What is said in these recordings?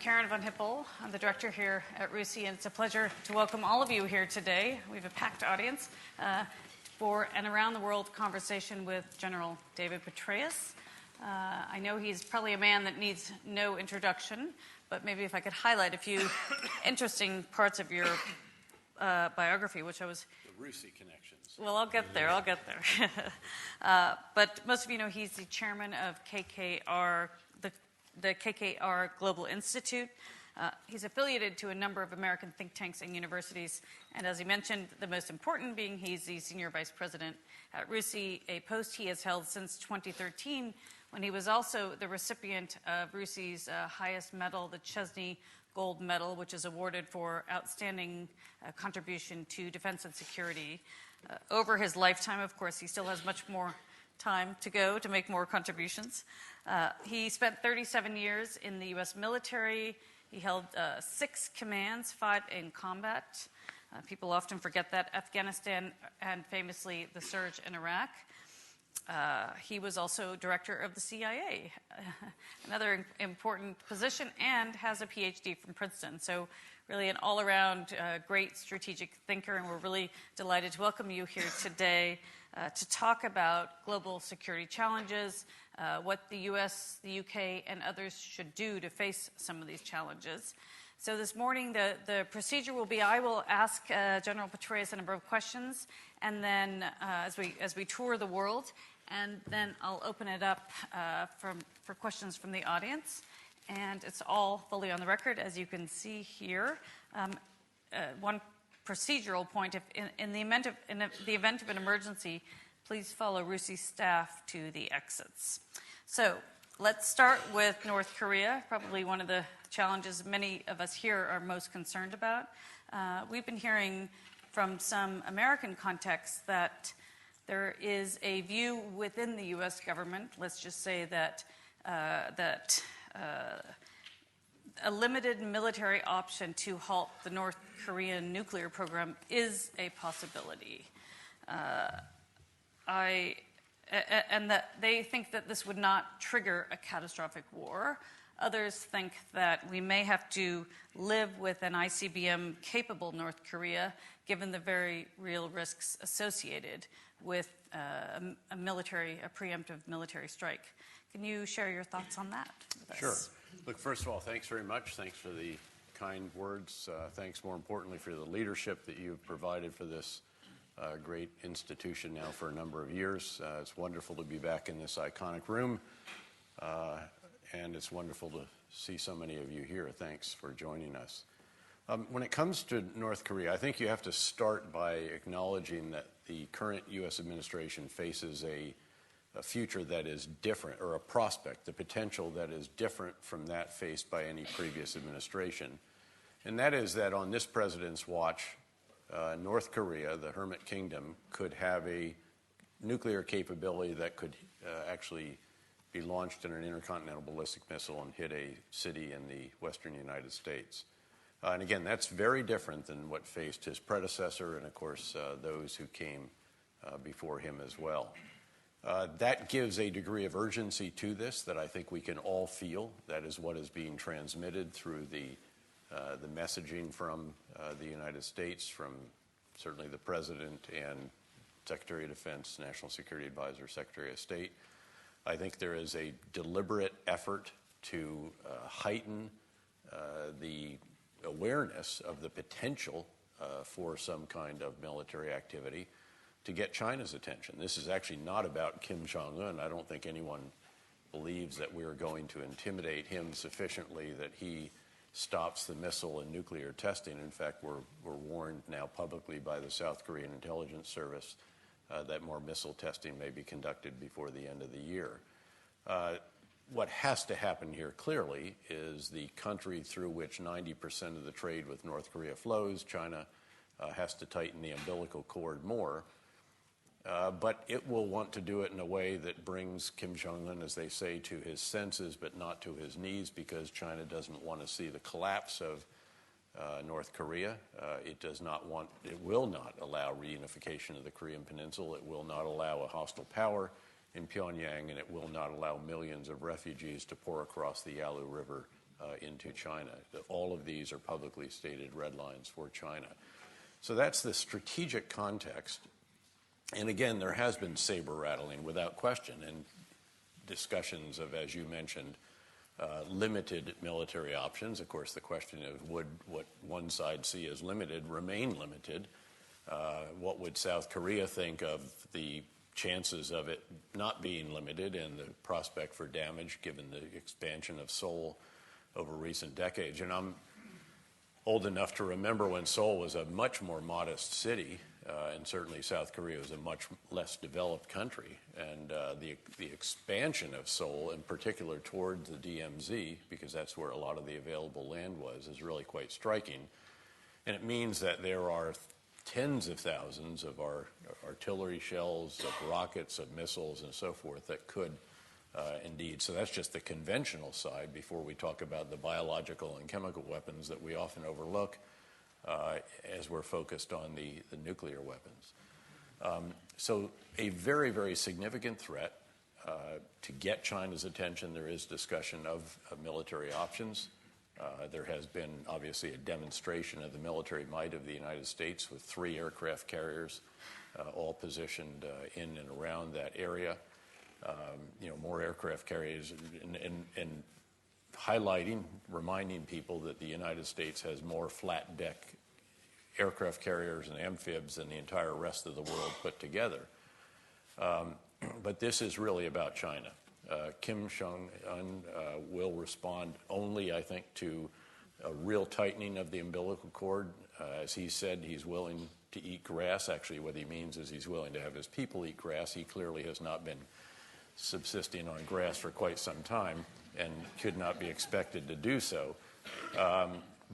Karen von Hippel. I'm the director here at RUSI, and it's a pleasure to welcome all of you here today. We have a packed audience for an around the world conversation with General David Petraeus. I know he's probably a man that needs no introduction, but maybe if I could highlight a few interesting parts of your biography, which I was... The RUSI connections. Well, I'll get there. But most of you know he's the chairman of KKR, the KKR Global Institute. He's affiliated to a number of American think tanks and universities, and as he mentioned, the most important being he's the senior vice president at RUSI, a post he has held since 2013, when he was also the recipient of RUSI's highest medal, the Chesney Gold Medal, which is awarded for outstanding contribution to defense and security. Over his lifetime, of course, he still has much more time to go to make more contributions. He spent 37 years in the U.S. military. He held 6 commands, 5 in combat. People often forget that. Afghanistan and famously the surge in Iraq. He was also director of the CIA, another important position, and has a PhD from Princeton. So really an all-around great strategic thinker, and we're really delighted to welcome you here today to talk about global security challenges, what the U.S., the U.K., and others should do to face some of these challenges. So this morning, the procedure will be I will ask General Petraeus a number of questions, and then as we tour the world, and then I'll open it up for questions from the audience. And it's all fully on the record, as you can see here. One procedural point: if in the event of an emergency, please follow RUSI staff to the exits. So let's start with North Korea, probably one of the challenges many of us here are most concerned about. We've been hearing from some American contexts that there is a view within the U.S. government, let's just say that a limited military option to halt the North Korean nuclear program is a possibility. And that they think that this would not trigger a catastrophic war. Others think that we may have to live with an ICBM-capable North Korea, given the very real risks associated with a preemptive military strike. Can you share your thoughts on that with us? Sure. Look, first of all, thanks very much. Thanks for the kind words. Thanks, more importantly, for the leadership that you've provided for this great institution now for a number of years. It's wonderful to be back in this iconic room, and it's wonderful to see so many of you here. Thanks for joining us. When it comes to North Korea, I think you have to start by acknowledging that the current U.S. administration faces a future that is different, or a prospect, the potential that is different from that faced by any previous administration. And that is that on this president's watch, North Korea, the Hermit Kingdom, could have a nuclear capability that could actually be launched in an intercontinental ballistic missile and hit a city in the western United States. And again, that's very different than what faced his predecessor and, of course, those who came before him as well. That gives a degree of urgency to this that I think we can all feel. That is what is being transmitted through the messaging from the United States, from certainly the President and Secretary of Defense, National Security Advisor, Secretary of State. I think there is a deliberate effort to heighten the awareness of the potential for some kind of military activity to get China's attention. This is actually not about Kim Jong-un. I don't think anyone believes that we are going to intimidate him sufficiently that he stops the missile and nuclear testing. In fact, we're warned now publicly by the South Korean intelligence service that more missile testing may be conducted before the end of the year. What has to happen here clearly is the country through which 90% of the trade with North Korea flows, China, has to tighten the umbilical cord more. But it will want to do it in a way that brings Kim Jong-un, as they say, to his senses, but not to his knees, because China doesn't want to see the collapse of North Korea. It will not allow reunification of the Korean Peninsula. It will not allow a hostile power in Pyongyang, and it will not allow millions of refugees to pour across the Yalu River into China. All of these are publicly stated red lines for China. So that's the strategic context. And again, there has been saber rattling without question, and discussions of, as you mentioned, limited military options. Of course, the question of would what one side see as limited remain limited? What would South Korea think of the chances of it not being limited and the prospect for damage given the expansion of Seoul over recent decades? And I'm old enough to remember when Seoul was a much more modest city, and certainly South Korea was a much less developed country. And the expansion of Seoul, in particular toward the DMZ, because that's where a lot of the available land was, is really quite striking. And it means that there are tens of thousands of our artillery shells, of rockets, of missiles, and so forth that could indeed. So that's just the conventional side before we talk about the biological and chemical weapons that we often overlook as we're focused on the nuclear weapons. So a very, very significant threat. To get China's attention, there is discussion of military options. There has been obviously a demonstration of the military might of the United States with 3 aircraft carriers all positioned in and around that area. More aircraft carriers and highlighting, reminding people that the United States has more flat deck aircraft carriers and amphibs than the entire rest of the world put together. But this is really about China. Kim Jong-un will respond only, I think, to a real tightening of the umbilical cord. As he said, he's willing to eat grass. Actually, what he means is he's willing to have his people eat grass. He clearly has not been subsisting on grass for quite some time and could not be expected to do so.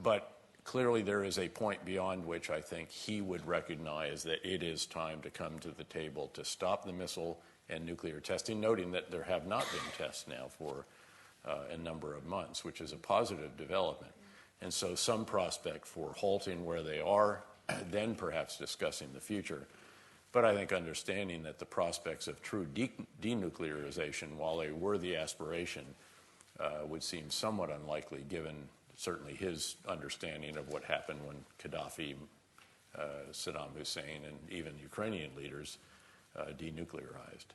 But clearly there is a point beyond which I think he would recognize that it is time to come to the table to stop the missile and nuclear testing, noting that there have not been tests now for a number of months, which is a positive development. And so some prospect for halting where they are, then perhaps discussing the future. But I think understanding that the prospects of true denuclearization, while a worthy aspiration, would seem somewhat unlikely given certainly his understanding of what happened when Gaddafi, Saddam Hussein, and even Ukrainian leaders denuclearized.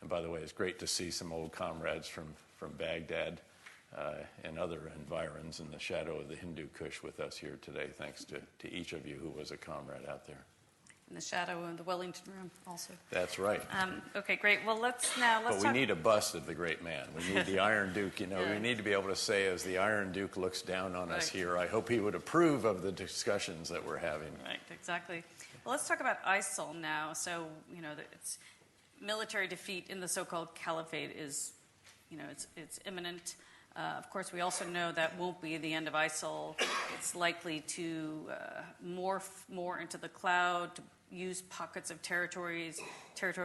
And by the way, it's great to see some old comrades from Baghdad and other environs in the shadow of the Hindu Kush with us here today. Thanks to each of you who was a comrade out there. In the shadow of the Wellington Room also. That's right. Okay, great. Well, let's But we need a bust of the great man. We need the Iron Duke. We need to be able to say, as the Iron Duke looks down on us here, I hope he would approve of the discussions that we're having. Right, exactly. Well, let's talk about ISIL now. So, it's military defeat in the so-called caliphate is, it's imminent. Of course, we also know that won't be the end of ISIL. It's likely to morph more into the cloud, to use pockets of territory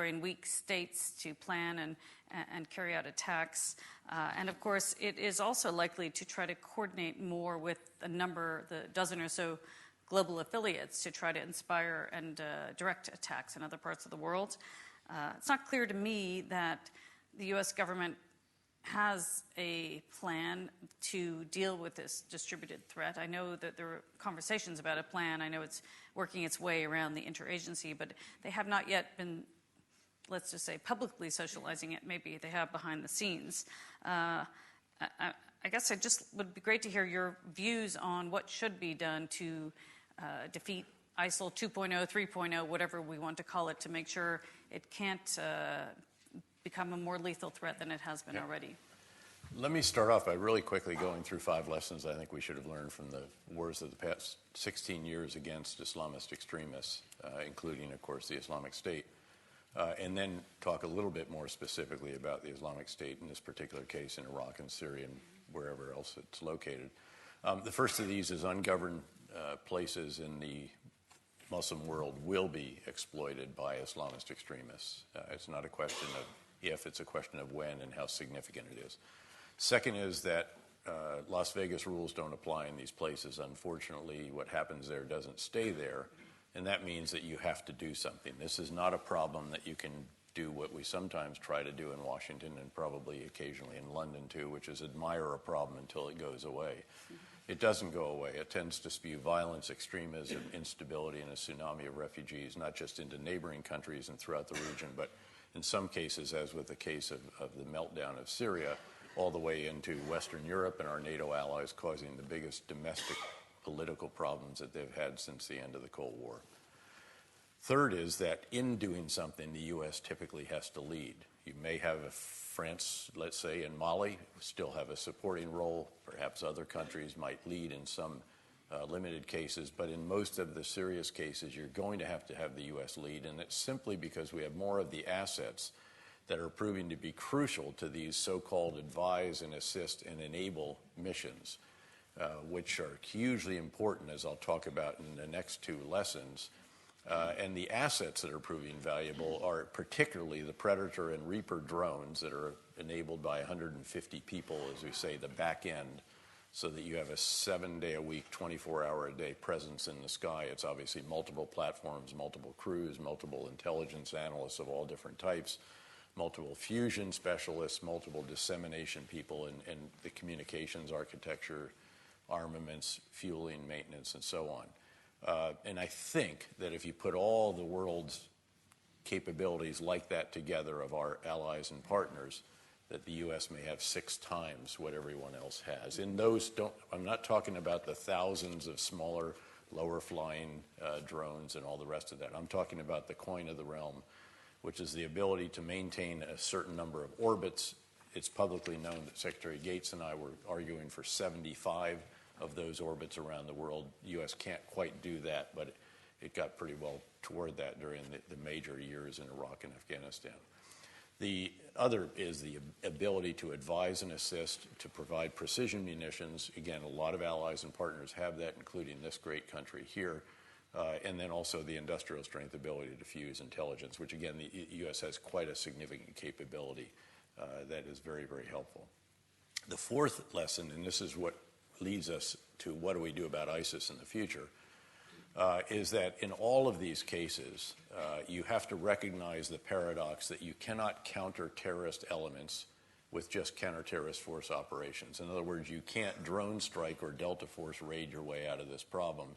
in weak states to plan and carry out attacks. And of course, it is also likely to try to coordinate more with the dozen or so global affiliates to try to inspire and direct attacks in other parts of the world. It's not clear to me that the U.S. government has a plan to deal with this distributed threat. I know that there are conversations about a plan. I know it's working its way around the interagency, but they have not yet been, let's just say, publicly socializing it. Maybe they have behind the scenes. I guess it just would be great to hear your views on what should be done to defeat ISIL 2.0, 3.0, whatever we want to call it, to make sure it can't become a more lethal threat than it has been already. Let me start off by really quickly going through 5 lessons I think we should have learned from the wars of the past 16 years against Islamist extremists, including, of course, the Islamic State, and then talk a little bit more specifically about the Islamic State in this particular case in Iraq and Syria and wherever else it's located. The first of these is ungoverned places in the Muslim world will be exploited by Islamist extremists. It's not a question of if, it's a question of when and how significant it is. Second is that Las Vegas rules don't apply in these places. Unfortunately, what happens there doesn't stay there, and that means that you have to do something. This is not a problem that you can do what we sometimes try to do in Washington and probably occasionally in London too, which is admire a problem until it goes away. It doesn't go away. It tends to spew violence, extremism, instability, and a tsunami of refugees, not just into neighboring countries and throughout the region, but in some cases, as with the case of the meltdown of Syria, all the way into Western Europe and our NATO allies, causing the biggest domestic political problems that they've had since the end of the Cold War. Third is that in doing something, the U.S. typically has to lead. You may have France, let's say, in Mali, still have a supporting role. Perhaps other countries might lead in some limited cases, but in most of the serious cases, you're going to have the U.S. lead, and it's simply because we have more of the assets that are proving to be crucial to these so-called advise and assist and enable missions, which are hugely important, as I'll talk about in the next two lessons. And the assets that are proving valuable are particularly the Predator and Reaper drones that are enabled by 150 people, as we say, the back end, so that you have a 7-day-a-week, 24-hour-a-day presence in the sky. It's obviously multiple platforms, multiple crews, multiple intelligence analysts of all different types, multiple fusion specialists, multiple dissemination people, and the communications architecture, armaments, fueling, maintenance, and so on. And I think that if you put all the world's capabilities like that together of our allies and partners, that the U.S. may have 6 times what everyone else has. In those, I'm not talking about the thousands of smaller, lower-flying drones and all the rest of that. I'm talking about the coin of the realm, which is the ability to maintain a certain number of orbits. It's publicly known that Secretary Gates and I were arguing for 75 of those orbits around the world. The U.S. can't quite do that, but it got pretty well toward that during the major years in Iraq and Afghanistan. The other is the ability to advise and assist, to provide precision munitions. Again, a lot of allies and partners have that, including this great country here. And then also the industrial strength ability to fuse intelligence, which again, the U.S. has quite a significant capability that is very, very helpful. The fourth lesson, and this is what leads us to what do we do about ISIS in the future, is that in all of these cases, you have to recognize the paradox that you cannot counter terrorist elements with just counter-terrorist force operations. In other words, you can't drone strike or Delta Force raid your way out of this problem.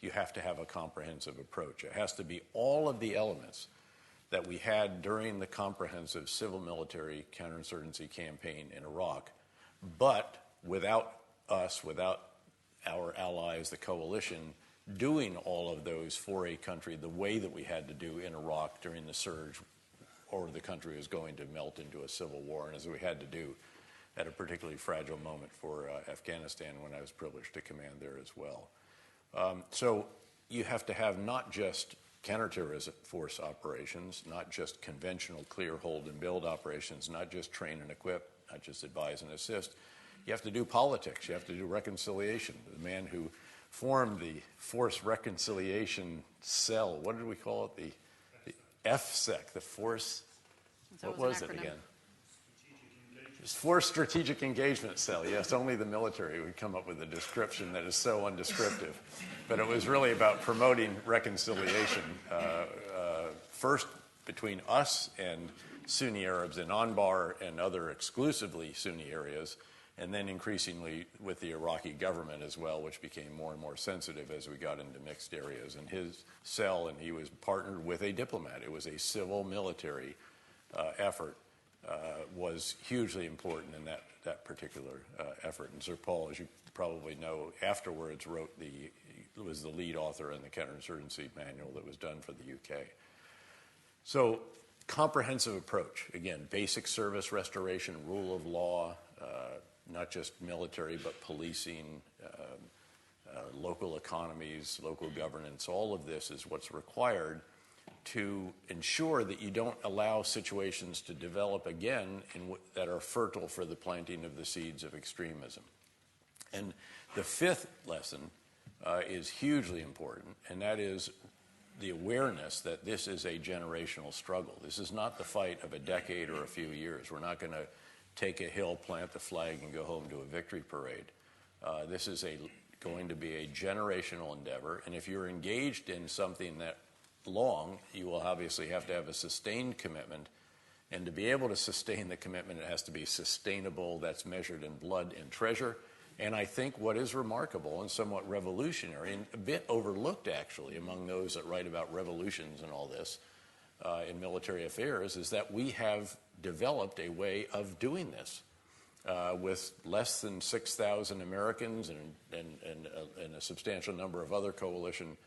You have to have a comprehensive approach. It has to be all of the elements that we had during the comprehensive civil-military counterinsurgency campaign in Iraq, but without us, without our allies, the coalition, doing all of those for a country the way that we had to do in Iraq during the surge, or the country was going to melt into a civil war, and as we had to do at a particularly fragile moment for Afghanistan when I was privileged to command there as well. So you have to have not just counterterrorism force operations, not just conventional clear, hold, and build operations, not just train and equip, not just advise and assist. You have to do politics. You have to do reconciliation. The man who formed the Force Reconciliation Cell, what did we call it? The FSEC, the Force, what was it again? Force Strategic Engagement Cell. Yes, only the military would come up with a description that is so undescriptive. But it was really about promoting reconciliation, first between us and Sunni Arabs in Anbar and other exclusively Sunni areas, and then increasingly with the Iraqi government as well, which became more and more sensitive as we got into mixed areas. And his cell, and he was partnered with a diplomat. It was a civil-military effort. Was hugely important in that particular effort. And Sir Paul, as you probably know, afterwards was the lead author in the counterinsurgency manual that was done for the UK. So comprehensive approach, again, basic service restoration, rule of law, not just military, but policing, local economies, local governance, all of this is what's required to ensure that you don't allow situations to develop again that are fertile for the planting of the seeds of extremism. And the fifth lesson is hugely important, and that is the awareness that this is a generational struggle. This is not the fight of a decade or a few years. We're not going to take a hill, plant the flag, and go home to a victory parade. This is going to be a generational endeavor, and if you're engaged in something that long, you will obviously have to have a sustained commitment And to be able to sustain the commitment, it has to be sustainable. That's measured in blood and treasure. And I think what is remarkable and somewhat revolutionary, and a bit overlooked actually among those that write about revolutions and all this in military affairs, is that we have developed a way of doing this with less than 6,000 Americans and a substantial number of other coalition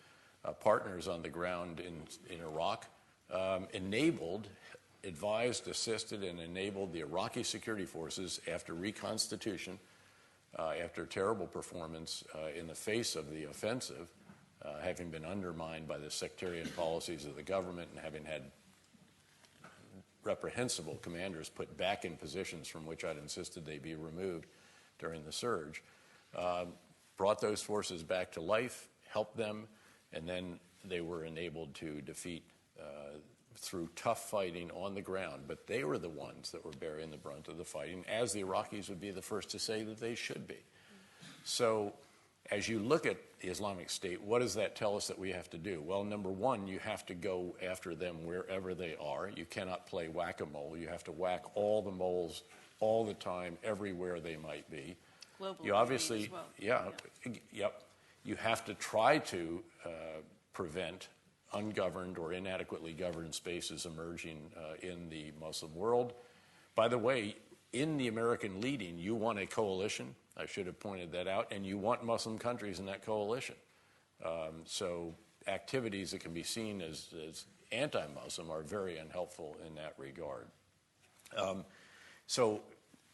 partners on the ground in Iraq, advised, assisted, and enabled the Iraqi security forces after reconstitution, after terrible performance in the face of the offensive, having been undermined by the sectarian policies of the government and having had reprehensible commanders put back in positions from which I'd insisted they be removed during the surge, brought those forces back to life, helped them, and then they were enabled to defeat through tough fighting on the ground. But they were the ones that were bearing the brunt of the fighting, as the Iraqis would be the first to say that they should be. So as you look at the Islamic State, what does that tell us that we have to do? Well, number one, you have to go after them wherever they are. You cannot play whack-a-mole. You have to whack all the moles all the time, everywhere they might be. Globally, you obviously, as well. Yep. You have to try to prevent ungoverned or inadequately governed spaces emerging in the Muslim world. By the way, in the American leading, you want a coalition. I should have pointed that out. And you want Muslim countries in that coalition. So activities that can be seen as anti-Muslim are very unhelpful in that regard. So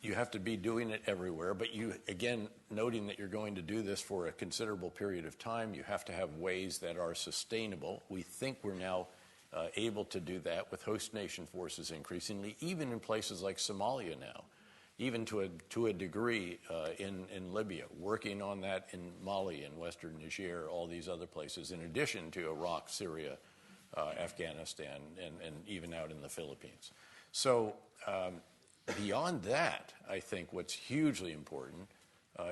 you have to be doing it everywhere, but you, again, noting that you're going to do this for a considerable period of time, you have to have ways that are sustainable. We think we're now able to do that with host nation forces increasingly, even in places like Somalia now, even to a degree in Libya, working on that in Mali and Western Niger, all these other places, in addition to Iraq, Syria, Afghanistan, and even out in the Philippines. So beyond that, I think what's hugely important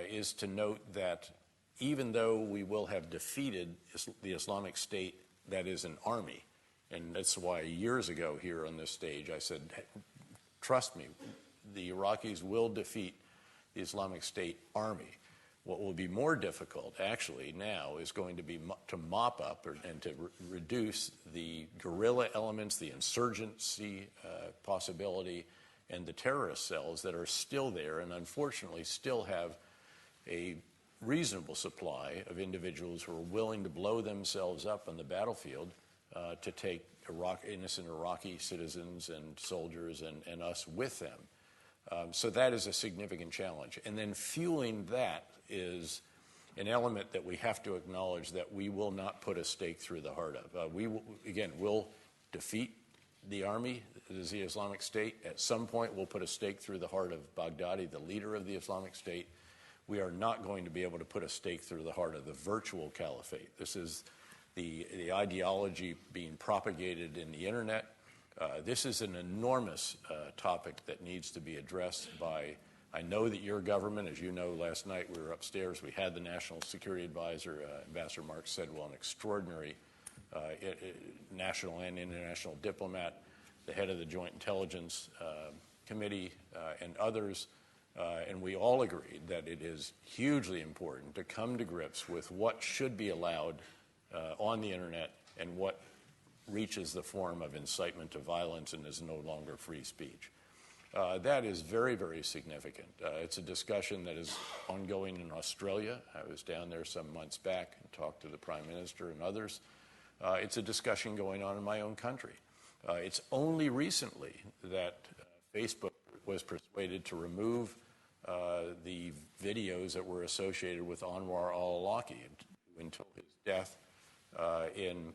is to note that even though we will have defeated the Islamic State that is an army, and that's why years ago here on this stage I said, trust me, the Iraqis will defeat the Islamic State army. What will be more difficult, actually, now is going to be to mop up and to reduce the guerrilla elements, the insurgency possibility, and the terrorist cells that are still there and unfortunately still have a reasonable supply of individuals who are willing to blow themselves up on the battlefield to take innocent Iraqi citizens and soldiers and us with them. So that is a significant challenge. And then fueling that is an element that we have to acknowledge that we will not put a stake through the heart of. We'll defeat the army, the Islamic State. At some point, we'll put a stake through the heart of Baghdadi, the leader of the Islamic State. We are not going to be able to put a stake through the heart of the virtual caliphate. This is the ideology being propagated in the internet. This is an enormous topic that needs to be addressed by, I know that your government, as you know, last night we were upstairs, we had the National Security Advisor, Ambassador Mark Sedwell, an extraordinary national and international diplomat, the head of the Joint Intelligence Committee, and others, and we all agreed that it is hugely important to come to grips with what should be allowed on the internet and what reaches the form of incitement to violence and is no longer free speech. That is very, very significant. It's a discussion that is ongoing in Australia. I was down there some months back and talked to the Prime Minister and others. It's a discussion going on in my own country. It's only recently that Facebook was persuaded to remove the videos that were associated with Anwar al-Awlaki until his death in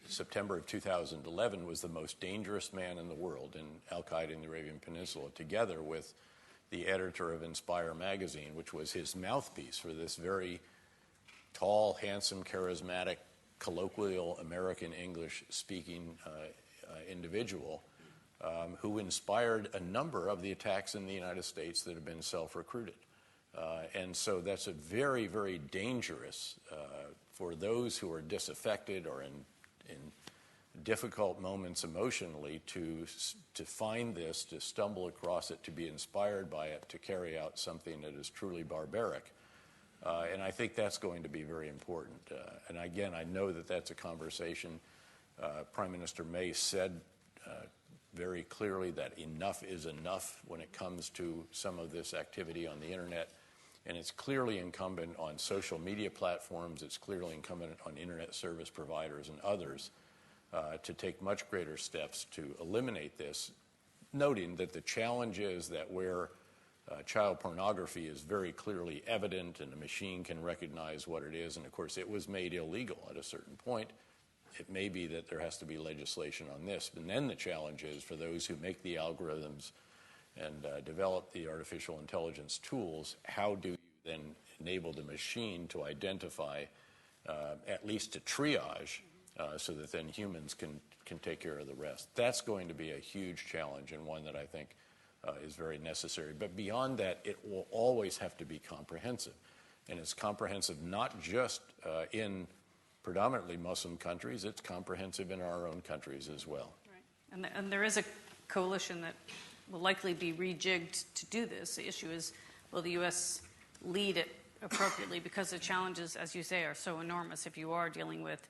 September of 2011 was the most dangerous man in the world in al-Qaeda in the Arabian Peninsula, together with the editor of Inspire magazine, which was his mouthpiece for this very tall, handsome, charismatic, colloquial American English-speaking individual who inspired a number of the attacks in the United States that have been self-recruited. And so that's a very, very dangerous for those who are disaffected or in difficult moments emotionally to find this, to stumble across it, to be inspired by it, to carry out something that is truly barbaric. And I think that's going to be very important. And again, I know that that's a conversation. Prime Minister May said very clearly that enough is enough when it comes to some of this activity on the internet. And it's clearly incumbent on social media platforms, it's clearly incumbent on internet service providers and others to take much greater steps to eliminate this, noting that the challenge is that where child pornography is very clearly evident and the machine can recognize what it is, and of course it was made illegal at a certain point, it may be that there has to be legislation on this. And then the challenge is for those who make the algorithms and develop the artificial intelligence tools, how do you then enable the machine to identify, at least to triage, so that then humans can take care of the rest. That's going to be a huge challenge and one that I think is very necessary. But beyond that, it will always have to be comprehensive. And it's comprehensive not just in predominantly Muslim countries, it's comprehensive in our own countries as well. Right. And there is a coalition that will likely be rejigged to do this. The issue is, will the U.S. lead it appropriately? Because the challenges, as you say, are so enormous. If you are dealing with,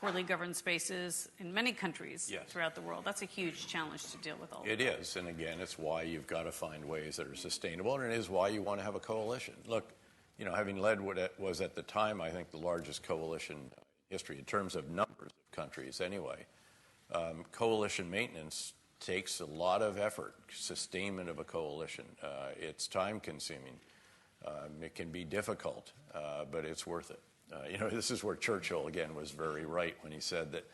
poorly governed spaces in many countries throughout the world, that's a huge challenge to deal with all of that. It is, and again, it's why you've got to find ways that are sustainable, and it is why you want to have a coalition. Look, having led what was at the time, I think, the largest coalition in history in terms of numbers of countries anyway, coalition maintenance takes a lot of effort. Sustainment of a coalition, it's time-consuming. It can be difficult, but it's worth it. This is where Churchill, again, was very right when he said that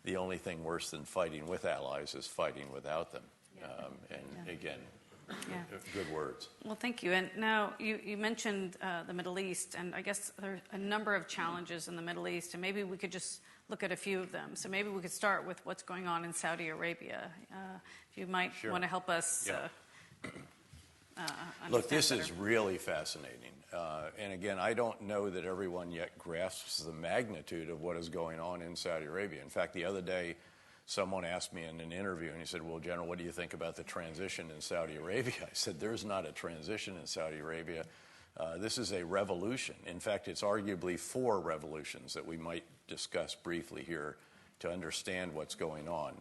the only thing worse than fighting with allies is fighting without them. Again, good words. Well, thank you. And now you mentioned the Middle East, and I guess there are a number of challenges in the Middle East, and maybe we could just look at a few of them. So maybe we could start with what's going on in Saudi Arabia. If you might want to help us Look, this better. is really fascinating. And again, I don't know that everyone yet grasps the magnitude of what is going on in Saudi Arabia. In fact, the other day, someone asked me in an interview, and he said, well, General, what do you think about the transition in Saudi Arabia? I said, there's not a transition in Saudi Arabia. This is a revolution. In fact, it's arguably 4 revolutions that we might discuss briefly here to understand what's going on.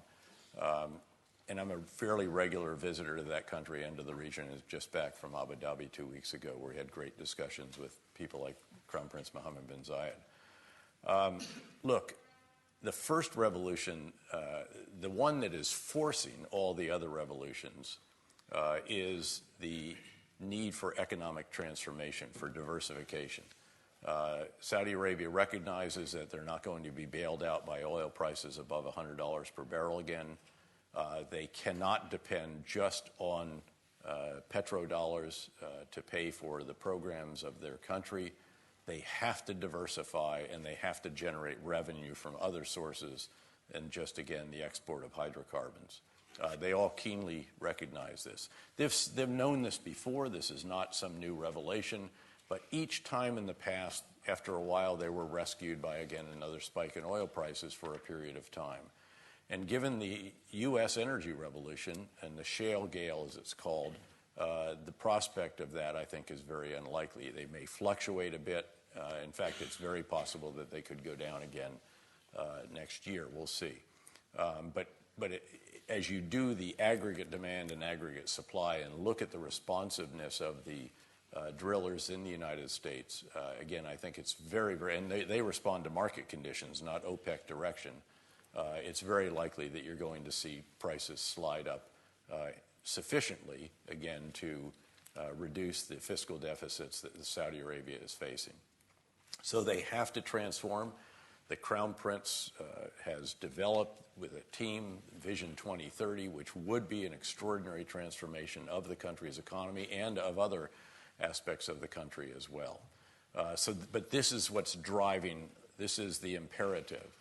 And I'm a fairly regular visitor to that country and to the region. I was just back from Abu Dhabi 2 weeks ago, where we had great discussions with people like Crown Prince Mohammed bin Zayed. Look, the first revolution, the one that is forcing all the other revolutions, is the need for economic transformation, for diversification. Saudi Arabia recognizes that they're not going to be bailed out by oil prices above $100 per barrel again. They cannot depend just on petrodollars to pay for the programs of their country. They have to diversify, and they have to generate revenue from other sources than just, again, the export of hydrocarbons. They all keenly recognize this. They've known this before. This is not some new revelation. But each time in the past, after a while, they were rescued by, again, another spike in oil prices for a period of time. And given the U.S. energy revolution and the shale gale, as it's called, the prospect of that, I think, is very unlikely. They may fluctuate a bit. In fact, it's very possible that they could go down again next year. We'll see. As you do the aggregate demand and aggregate supply and look at the responsiveness of the drillers in the United States, again, I think it's very, very, and they respond to market conditions, not OPEC direction. It's very likely that you're going to see prices slide up sufficiently, again, to reduce the fiscal deficits that Saudi Arabia is facing. So they have to transform. The Crown Prince has developed with a team Vision 2030, which would be an extraordinary transformation of the country's economy and of other aspects of the country as well. But this is what's driving, this is the imperative.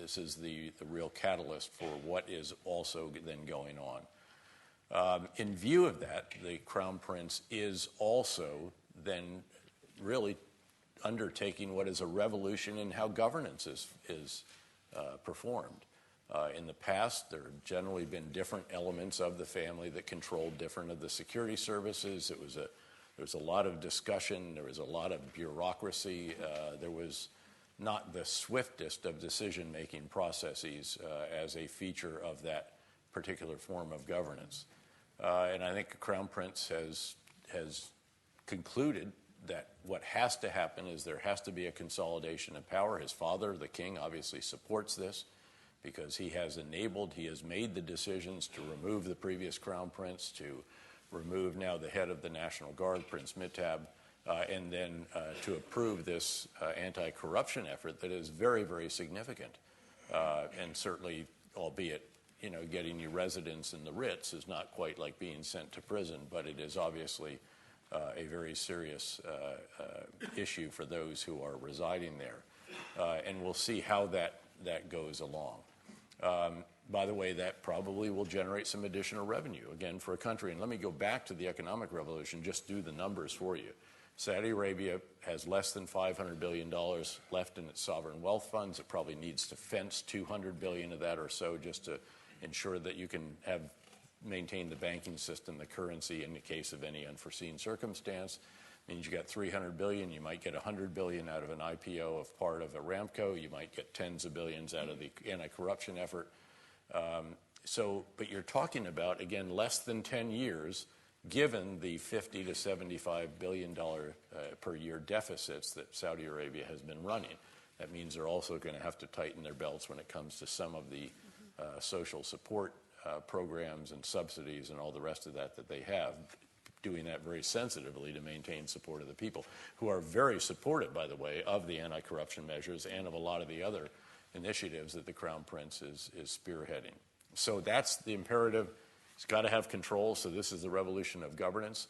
This is the real catalyst for what is also then going on. In view of that, the Crown Prince is also then really undertaking what is a revolution in how governance is performed. In the past, there have generally been different elements of the family that controlled different of the security services. There was a lot of discussion. There was a lot of bureaucracy. There was not the swiftest of decision-making processes as a feature of that particular form of governance. And I think the Crown Prince has concluded that what has to happen is there has to be a consolidation of power. His father, the king, obviously supports this because he has made the decisions to remove the previous Crown Prince, to remove now the head of the National Guard, Prince Mitab, and then to approve this anti-corruption effort that is very, very significant. And certainly, albeit, getting you residence in the Ritz is not quite like being sent to prison, but it is obviously a very serious issue for those who are residing there. And we'll see how that goes along. By the way, that probably will generate some additional revenue, again, for a country. And let me go back to the economic revolution, just do the numbers for you. Saudi Arabia has less than $500 billion left in its sovereign wealth funds. It probably needs to fence $200 billion of that or so just to ensure that you can maintain the banking system, the currency in the case of any unforeseen circumstance. Means you got $300 billion. You might get $100 billion out of an IPO of part of Aramco. You might get tens of billions out of the anti-corruption effort. But you're talking about, again, less than 10 years, given the $50 to $75 billion per year deficits that Saudi Arabia has been running. That means they're also going to have to tighten their belts when it comes to some of the social support programs and subsidies and all the rest of that they have, doing that very sensitively to maintain support of the people, who are very supportive, by the way, of the anti-corruption measures and of a lot of the other initiatives that the Crown Prince is spearheading. So that's the imperative. He's got to have control, so this is the revolution of governance.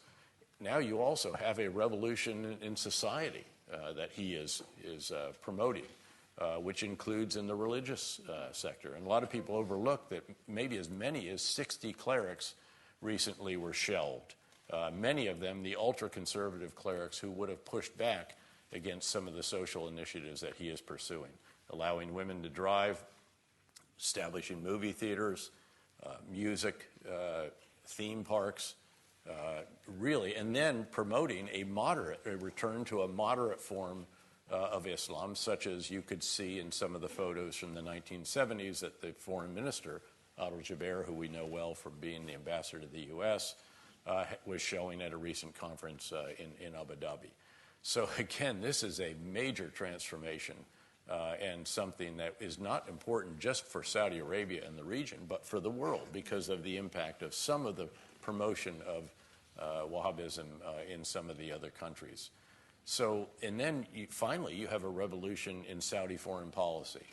Now you also have a revolution in society that he is promoting, which includes in the religious sector. And a lot of people overlook that maybe as many as 60 clerics recently were shelved. Many of them the ultra-conservative clerics who would have pushed back against some of the social initiatives that he is pursuing, allowing women to drive, establishing movie theaters, music, theme parks, really, and then promoting a return to a moderate form of Islam, such as you could see in some of the photos from the 1970s that the foreign minister, Adel Jaber, who we know well from being the ambassador to the U.S., was showing at a recent conference in Abu Dhabi. So again, this is a major transformation and something that is not important just for Saudi Arabia and the region, but for the world because of the impact of some of the promotion of Wahhabism in some of the other countries. So, and then finally you have a revolution in Saudi foreign policy.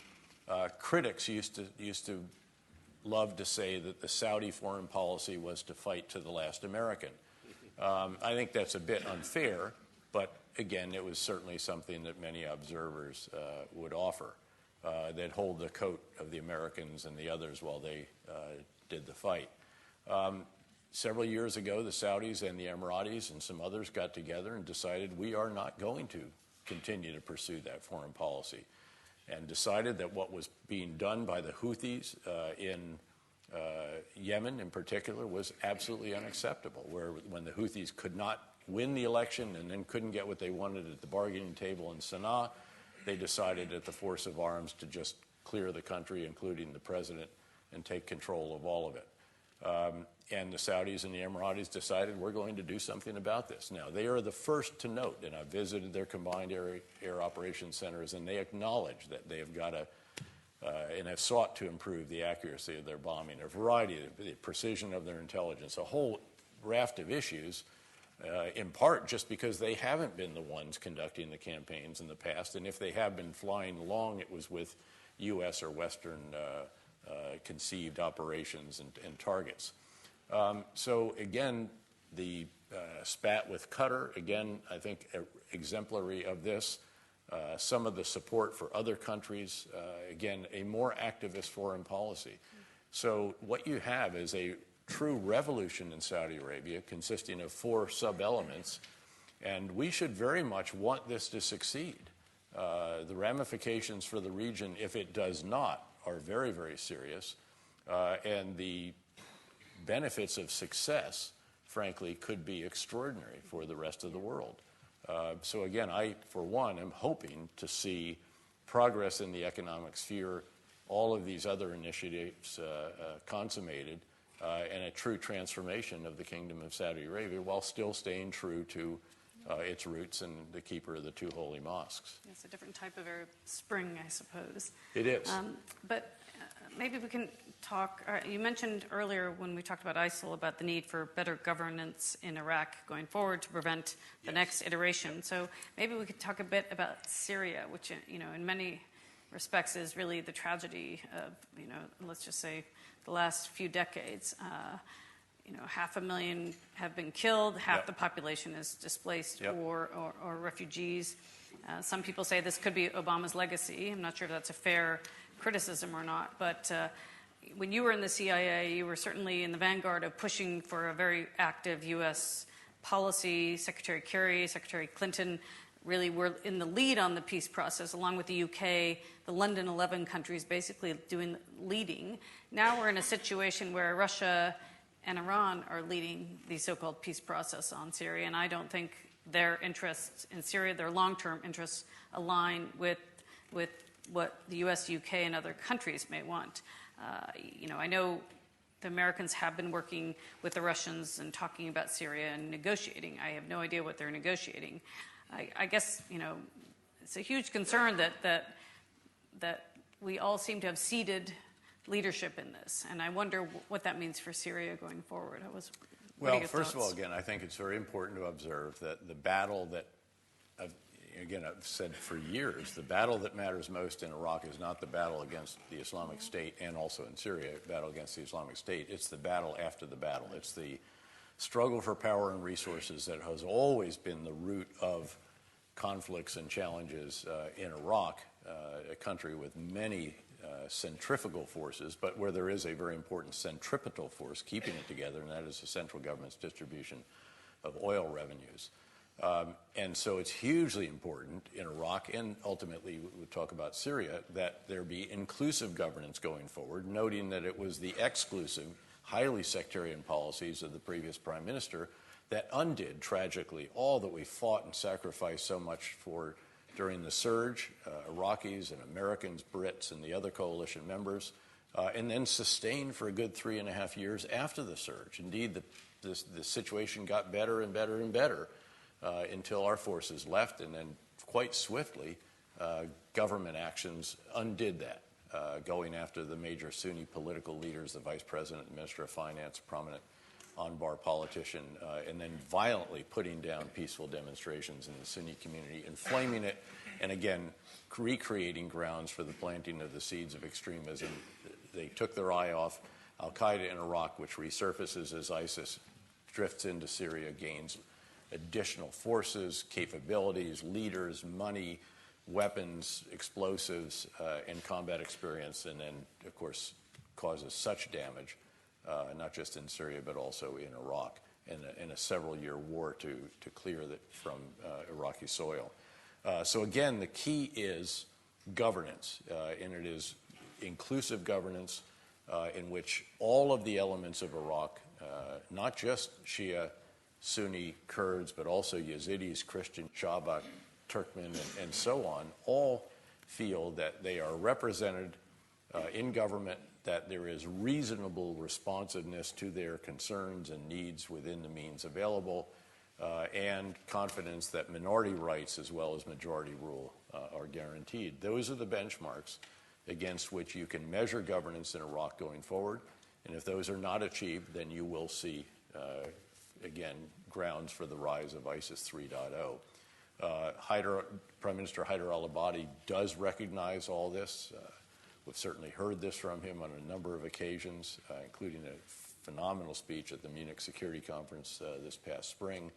Critics used to love to say that the Saudi foreign policy was to fight to the last American. I think that's a bit unfair, but again, it was certainly something that many observers would offer. They'd hold the coat of the Americans and the others while they did the fight. Several years ago, the Saudis and the Emiratis and some others got together and decided we are not going to continue to pursue that foreign policy, and decided that what was being done by the Houthis in Yemen in particular was absolutely unacceptable, when the Houthis could not win the election and then couldn't get what they wanted at the bargaining table in Sana'a, they decided at the force of arms to just clear the country, including the president, and take control of all of it. And the Saudis and the Emiratis decided we're going to do something about this. Now, they are the first to note, and I've visited their combined air operations centers, and they acknowledge that they have got to, and have sought to improve the accuracy of their bombing, a variety, the precision of their intelligence, a whole raft of issues, in part just because they haven't been the ones conducting the campaigns in the past, and if they have been flying along, it was with U.S. or Western conceived operations and targets. So again, the spat with Qatar, again, I think exemplary of this. Some of the support for other countries, again, a more activist foreign policy. So what you have is a true revolution in Saudi Arabia consisting of 4 sub-elements, and we should very much want this to succeed. The ramifications for the region, if it does not, are very, very serious, and the benefits of success, frankly, could be extraordinary for the rest of the world. So again, I, for one, am hoping to see progress in the economic sphere, all of these other initiatives consummated, and a true transformation of the Kingdom of Saudi Arabia while still staying true to its roots and the keeper of the two holy mosques. It's a different type of Arab Spring, I suppose. It is. But maybe we can talk, you mentioned earlier when we talked about ISIL about the need for better governance in Iraq going forward to prevent the next iteration. So maybe we could talk a bit about Syria, which, in many respects is really the tragedy of, let's just say the last few decades. 500,000 have been killed, half the population is displaced or refugees. Some people say this could be Obama's legacy. I'm not sure if that's a fair criticism or not, but when you were in the CIA, you were certainly in the vanguard of pushing for a very active U.S. policy. Secretary Kerry, Secretary Clinton really were in the lead on the peace process, along with the UK, the London 11 countries basically leading. Now we're in a situation where Russia and Iran are leading the so-called peace process on Syria, and I don't think their interests in Syria, their long-term interests, align with what the U.S., UK, and other countries may want. I know the Americans have been working with the Russians and talking about Syria and negotiating. I have no idea what they're negotiating. I guess, it's a huge concern that we all seem to have ceded leadership in this, and I wonder what that means for Syria going forward. Well, first of all, again, I think it's very important to observe that the battle that, again, I've said for years, the battle that matters most in Iraq is not the battle against the Islamic State and also in Syria, the battle against the Islamic State. It's the battle after the battle. It's the struggle for power and resources that has always been the root of conflicts and challenges in Iraq, a country with many centrifugal forces, but where there is a very important centripetal force keeping it together, and that is the central government's distribution of oil revenues. And so it's hugely important in Iraq, and ultimately we'll talk about Syria, that there be inclusive governance going forward, noting that it was the exclusive, highly sectarian policies of the previous prime minister that undid, tragically, all that we fought and sacrificed so much for during the surge, Iraqis and Americans, Brits, and the other coalition members, and then sustained for a good 3.5 years after the surge. Indeed, the situation got better and better and better until our forces left, and then quite swiftly, government actions undid that, going after the major Sunni political leaders, the Vice President and Minister of Finance, prominent on-bar politician, and then violently putting down peaceful demonstrations in the Sunni community, inflaming it, and again, recreating grounds for the planting of the seeds of extremism. They took their eye off al-Qaeda in Iraq, which resurfaces as ISIS drifts into Syria, gains additional forces, capabilities, leaders, money, weapons, explosives, and combat experience, and then, of course, causes such damage, not just in Syria, but also in Iraq, in a several-year war to clear that from Iraqi soil. So again, the key is governance, and it is inclusive governance in which all of the elements of Iraq, not just Shia, Sunni, Kurds, but also Yazidis, Christian, Shabak, Turkmen, and so on, all feel that they are represented in government, that there is reasonable responsiveness to their concerns and needs within the means available, and confidence that minority rights as well as majority rule are guaranteed. Those are the benchmarks against which you can measure governance in Iraq going forward, and if those are not achieved, then you will see again, grounds for the rise of ISIS 3.0. Prime Minister Haider al-Abadi does recognize all this. We've certainly heard this from him on a number of occasions, including a phenomenal speech at the Munich Security Conference this past spring.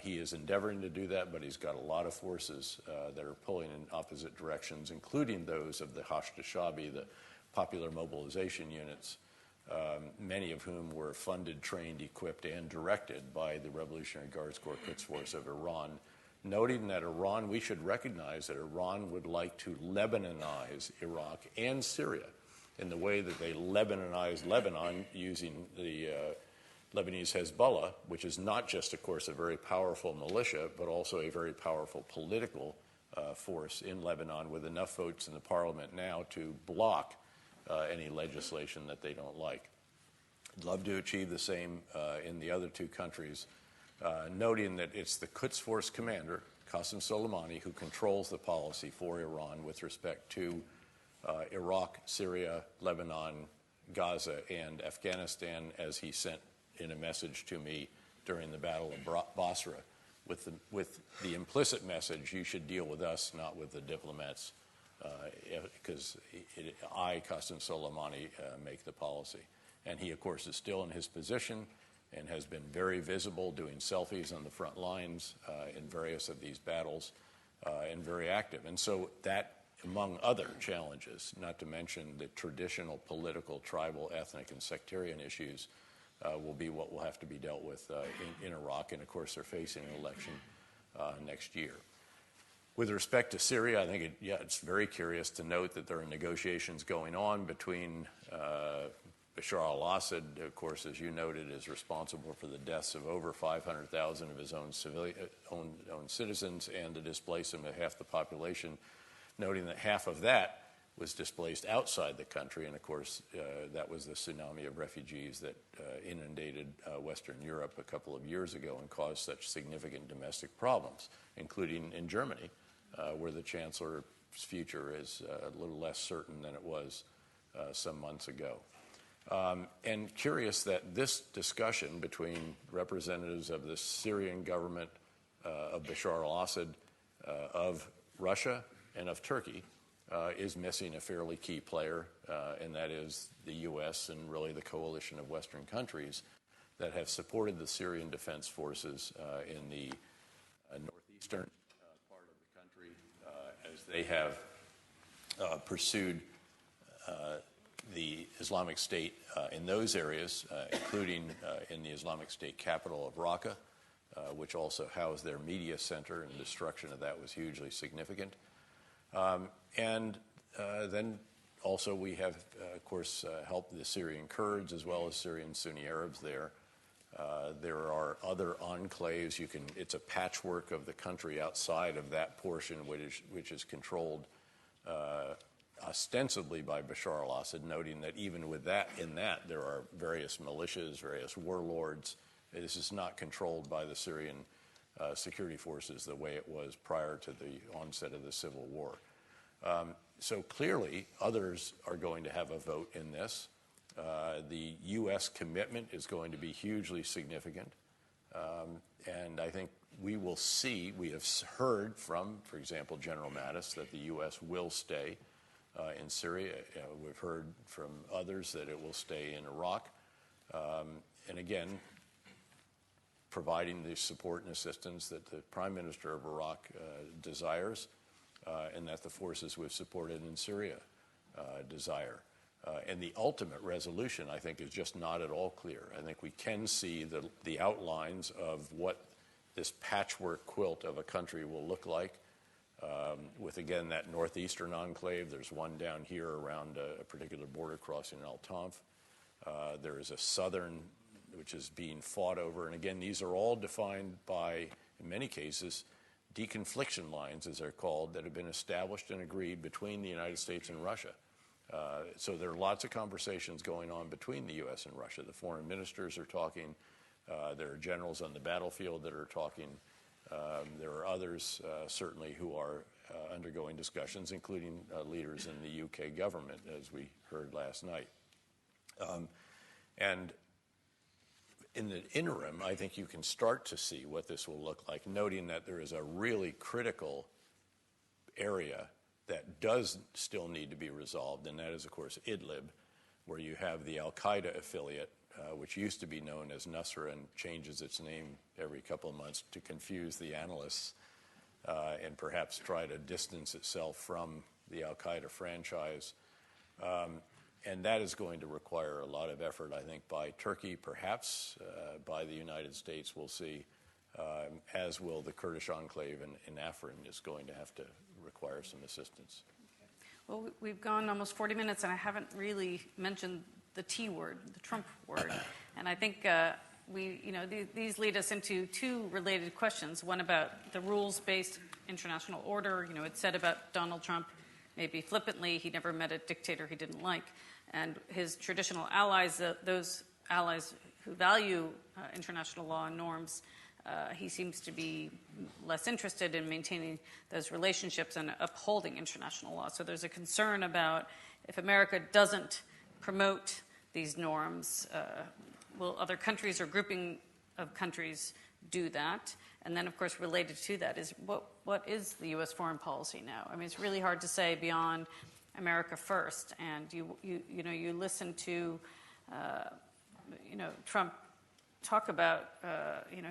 He is endeavoring to do that, but he's got a lot of forces that are pulling in opposite directions, including those of the Hashd al-Shabi, the popular mobilization units, many of whom were funded, trained, equipped, and directed by the Revolutionary Guards Corps Quds Force of Iran, noting that Iran, we should recognize that Iran would like to Lebanonize Iraq and Syria. in the way that they Lebanonized Lebanon using the Lebanese Hezbollah, which is not just, of course, a very powerful militia, but also a very powerful political force in Lebanon with enough votes in the parliament now to block any legislation that they don't like. I'd love to achieve the same in the other two countries, noting that it's the Quds Force commander, Qasem Soleimani, who controls the policy for Iran with respect to Iraq, Syria, Lebanon, Gaza, and Afghanistan, as he sent in a message to me during the Battle of Basra, with the implicit message, you should deal with us, not with the diplomats, because I, Qasem Soleimani, make the policy. And he, of course, is still in his position and has been very visible doing selfies on the front lines in various of these battles and very active. And so that, among other challenges, not to mention the traditional political, tribal, ethnic, and sectarian issues, will be what will have to be dealt with in Iraq. And, of course, they're facing an election next year. With respect to Syria, I think it's very curious to note that there are negotiations going on between Bashar al-Assad, of course, as you noted, is responsible for the deaths of over 500,000 of his own citizens and the displacement of half the population, noting that half of that was displaced outside the country. And, of course, that was the tsunami of refugees that inundated Western Europe a couple of years ago and caused such significant domestic problems, including in Germany, where the chancellor's future is a little less certain than it was some months ago. And curious that this discussion between representatives of the Syrian government, of Bashar al-Assad, of Russia, and of Turkey is missing a fairly key player, and that is the U.S. and really the coalition of Western countries that have supported the Syrian Defense Forces in the northeastern part of the country as they have pursued the Islamic State in those areas, including in the Islamic State capital of Raqqa, which also housed their media center, and the destruction of that was hugely significant. And then also we have, of course, helped the Syrian Kurds as well as Syrian Sunni Arabs there. There are other enclaves. It's a patchwork of the country outside of that portion, which is controlled ostensibly by Bashar al-Assad, noting that even with that, there are various militias, various warlords. This is not controlled by the Syrian security forces the way it was prior to the onset of the civil war. So clearly, others are going to have a vote in this. The U.S. commitment is going to be hugely significant. And I think we will see, we have heard from, for example, General Mattis, that the U.S. will stay in Syria. We've heard from others that it will stay in Iraq. And again, providing the support and assistance that the Prime Minister of Iraq desires, and that the forces we've supported in Syria desire. And the ultimate resolution, I think, is just not at all clear. I think we can see the outlines of what this patchwork quilt of a country will look like. With, again, that northeastern enclave. There's one down here around a particular border crossing in Al-Tanf. There is a southern, which is being fought over. And again, these are all defined by, in many cases, deconfliction lines, as they're called, that have been established and agreed between the United States and Russia. So there are lots of conversations going on between the U.S. and Russia. The foreign ministers are talking. There are generals on the battlefield that are talking. There are others, certainly, who are undergoing discussions, including leaders in the U.K. government, as we heard last night. And in the interim, I think you can start to see what this will look like, noting that there is a really critical area that does still need to be resolved, and that is, of course, Idlib, where you have the al-Qaeda affiliate, which used to be known as Nusra and changes its name every couple of months to confuse the analysts and perhaps try to distance itself from the al-Qaeda franchise. And that is going to require a lot of effort, I think, by Turkey, perhaps by the United States, we'll see, as will the Kurdish enclave in Afrin is going to have to require some assistance. Well, we've gone almost 40 minutes, and I haven't really mentioned the T word, the Trump word. And I think these lead us into two related questions. One about the rules-based international order. It's said about Donald Trump, maybe flippantly, he never met a dictator he didn't like. And his traditional allies, those allies who value international law and norms, he seems to be less interested in maintaining those relationships and upholding international law. So there's a concern about if America doesn't promote these norms, will other countries or grouping of countries do that? And then, of course, related to that is what is the U.S. foreign policy now? I mean, it's really hard to say beyond America first. And you listen to Trump talk about,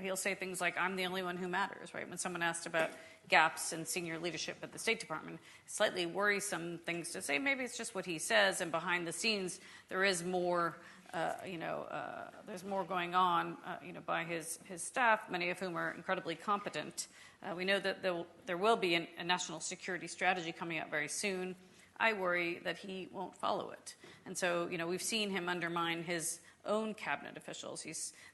he'll say things like, I'm the only one who matters, right? When someone asked about gaps in senior leadership at the State Department, slightly worrisome things to say. Maybe it's just what he says, and behind the scenes, there is more, there's more going on, by his staff, many of whom are incredibly competent. We know that there will be a national security strategy coming out very soon. I worry that he won't follow it. And so, we've seen him undermine his own cabinet officials.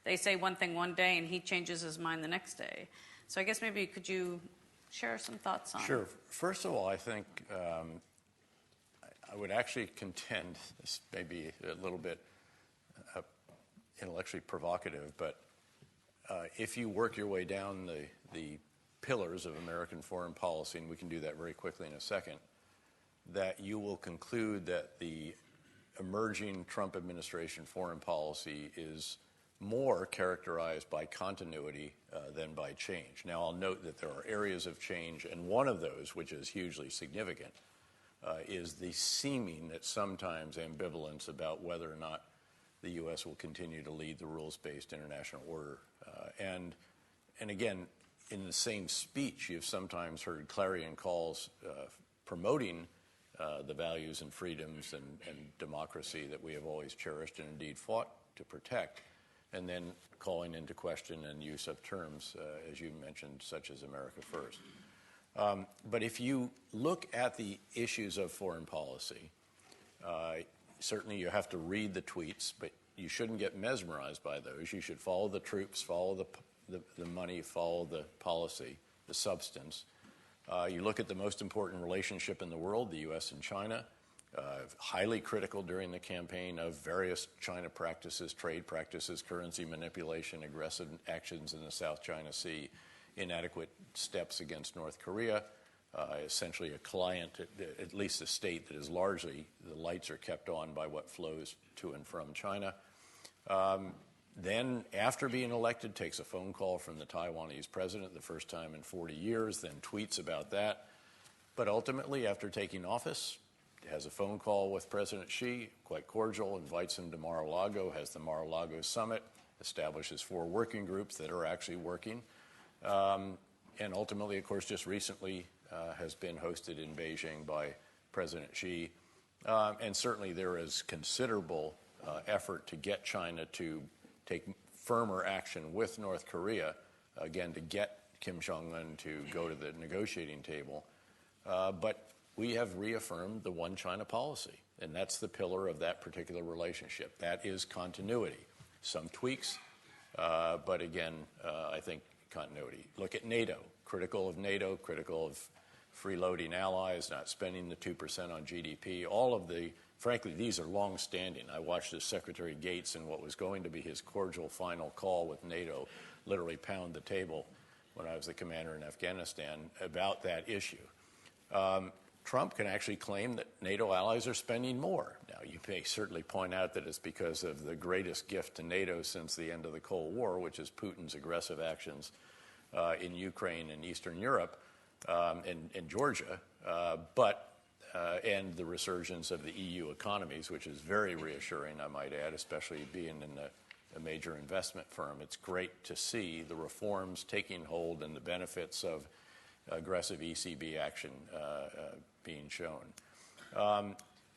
They say one thing one day, and he changes his mind the next day. So I guess maybe could you share some thoughts on it? Sure. First of all, I think I would actually contend, this may be a little bit intellectually provocative, but if you work your way down the pillars of American foreign policy, and we can do that very quickly in a second, that you will conclude that the emerging Trump administration foreign policy is more characterized by continuity than by change. Now, I'll note that there are areas of change, and one of those, which is hugely significant, is the seeming at sometimes ambivalence about whether or not the U.S. will continue to lead the rules-based international order. And again, in the same speech, you've sometimes heard clarion calls promoting the values and freedoms and democracy that we have always cherished and indeed fought to protect, and then calling into question and use of terms, as you mentioned, such as America First. But if you look at the issues of foreign policy, certainly you have to read the tweets, but you shouldn't get mesmerized by those. You should follow the troops, follow the money, follow the policy, the substance. You look at the most important relationship in the world, the U.S. and China, highly critical during the campaign of various China practices, trade practices, currency manipulation, aggressive actions in the South China Sea, inadequate steps against North Korea, essentially a client, at least a state that is largely, the lights are kept on by what flows to and from China. Then, after being elected, takes a phone call from the Taiwanese president, the first time in 40 years, then tweets about that. But ultimately, after taking office, has a phone call with President Xi, quite cordial, invites him to Mar-a-Lago, has the Mar-a-Lago summit, establishes 4 working groups that are actually working. And ultimately, of course, just recently has been hosted in Beijing by President Xi. And certainly there is considerable effort to get China to take firmer action with North Korea, again, to get Kim Jong-un to go to the negotiating table. But we have reaffirmed the one China policy, and that's the pillar of that particular relationship. That is continuity. Some tweaks, but again, I think continuity. Look at NATO, critical of freeloading allies, not spending the 2% on GDP. All of the, frankly, these are long-standing. I watched as Secretary Gates in what was going to be his cordial final call with NATO literally pound the table when I was the commander in Afghanistan about that issue. Trump can actually claim that NATO allies are spending more. Now, you may certainly point out that it's because of the greatest gift to NATO since the end of the Cold War, which is Putin's aggressive actions in Ukraine and Eastern Europe and Georgia, and the resurgence of the EU economies, which is very reassuring, I might add, especially being in a major investment firm. It's great to see the reforms taking hold and the benefits of aggressive ECB action being shown.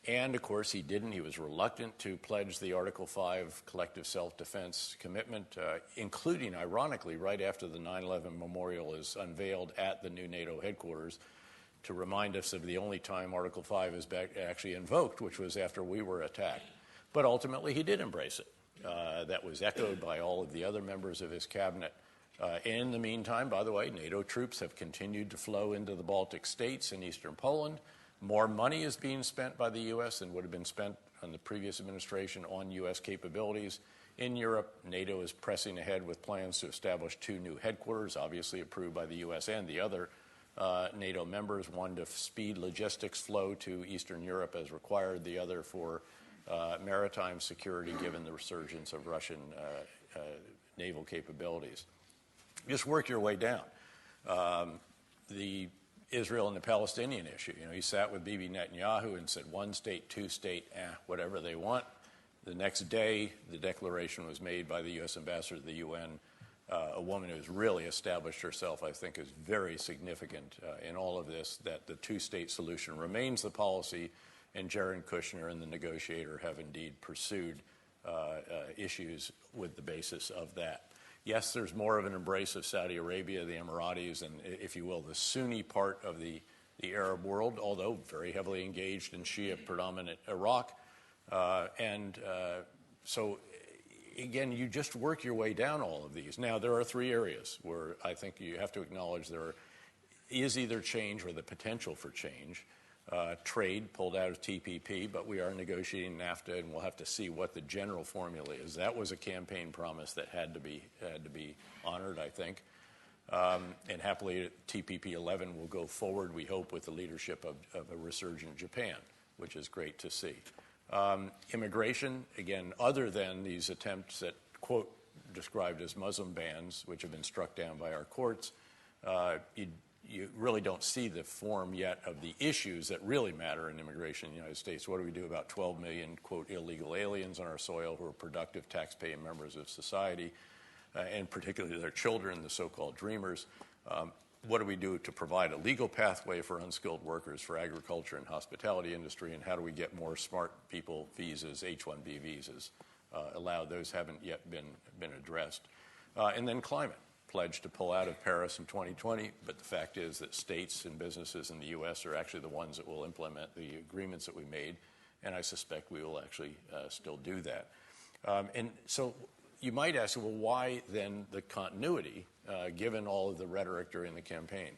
And, of course, he was reluctant to pledge the Article 5 collective self-defense commitment, including, ironically, right after the 9/11 memorial is unveiled at the new NATO headquarters, to remind us of the only time Article 5 is actually invoked, which was after we were attacked. But ultimately, he did embrace it. That was echoed by all of the other members of his cabinet. In the meantime, by the way, NATO troops have continued to flow into the Baltic states and eastern Poland. More money is being spent by the U.S. than would have been spent on the previous administration on U.S. capabilities. In Europe, NATO is pressing ahead with plans to establish 2 new headquarters, obviously approved by the U.S. and the other NATO members, one to speed logistics flow to Eastern Europe as required, the other for maritime security given the resurgence of Russian naval capabilities. Just work your way down. The Israel and the Palestinian issue. You know, he sat with Bibi Netanyahu and said 1 state, 2 state, whatever they want. The next day, the declaration was made by the U.S. ambassador to the UN, a woman who's really established herself, I think, as very significant in all of this, that the 2-state solution remains the policy, and Jared Kushner and the negotiator have indeed pursued issues with the basis of that. Yes, there's more of an embrace of Saudi Arabia, the Emiratis, and, if you will, the Sunni part of the Arab world, although very heavily engaged in Shia-predominant Iraq. So, again, you just work your way down all of these. Now, there are 3 areas where I think you have to acknowledge there is either change or the potential for change. Trade pulled out of TPP, but we are negotiating NAFTA, and we'll have to see what the general formula is. That was a campaign promise that had to be honored, I think. And happily, TPP 11 will go forward, we hope, with the leadership of a resurgent Japan, which is great to see. Immigration, again, other than these attempts at, quote, described as Muslim bans, which have been struck down by our courts, you really don't see the form yet of the issues that really matter in immigration in the United States. What do we do about 12 million, quote, illegal aliens on our soil who are productive tax-paying members of society, and particularly their children, the so-called dreamers? What do we do to provide a legal pathway for unskilled workers for agriculture and hospitality industry, and how do we get more smart people visas, H-1B visas, allowed? Those haven't yet been addressed. And then climate. Pledged to pull out of Paris in 2020, but the fact is that states and businesses in the U.S. are actually the ones that will implement the agreements that we made, and I suspect we will actually still do that. And so you might ask, well, why then the continuity, given all of the rhetoric during the campaign?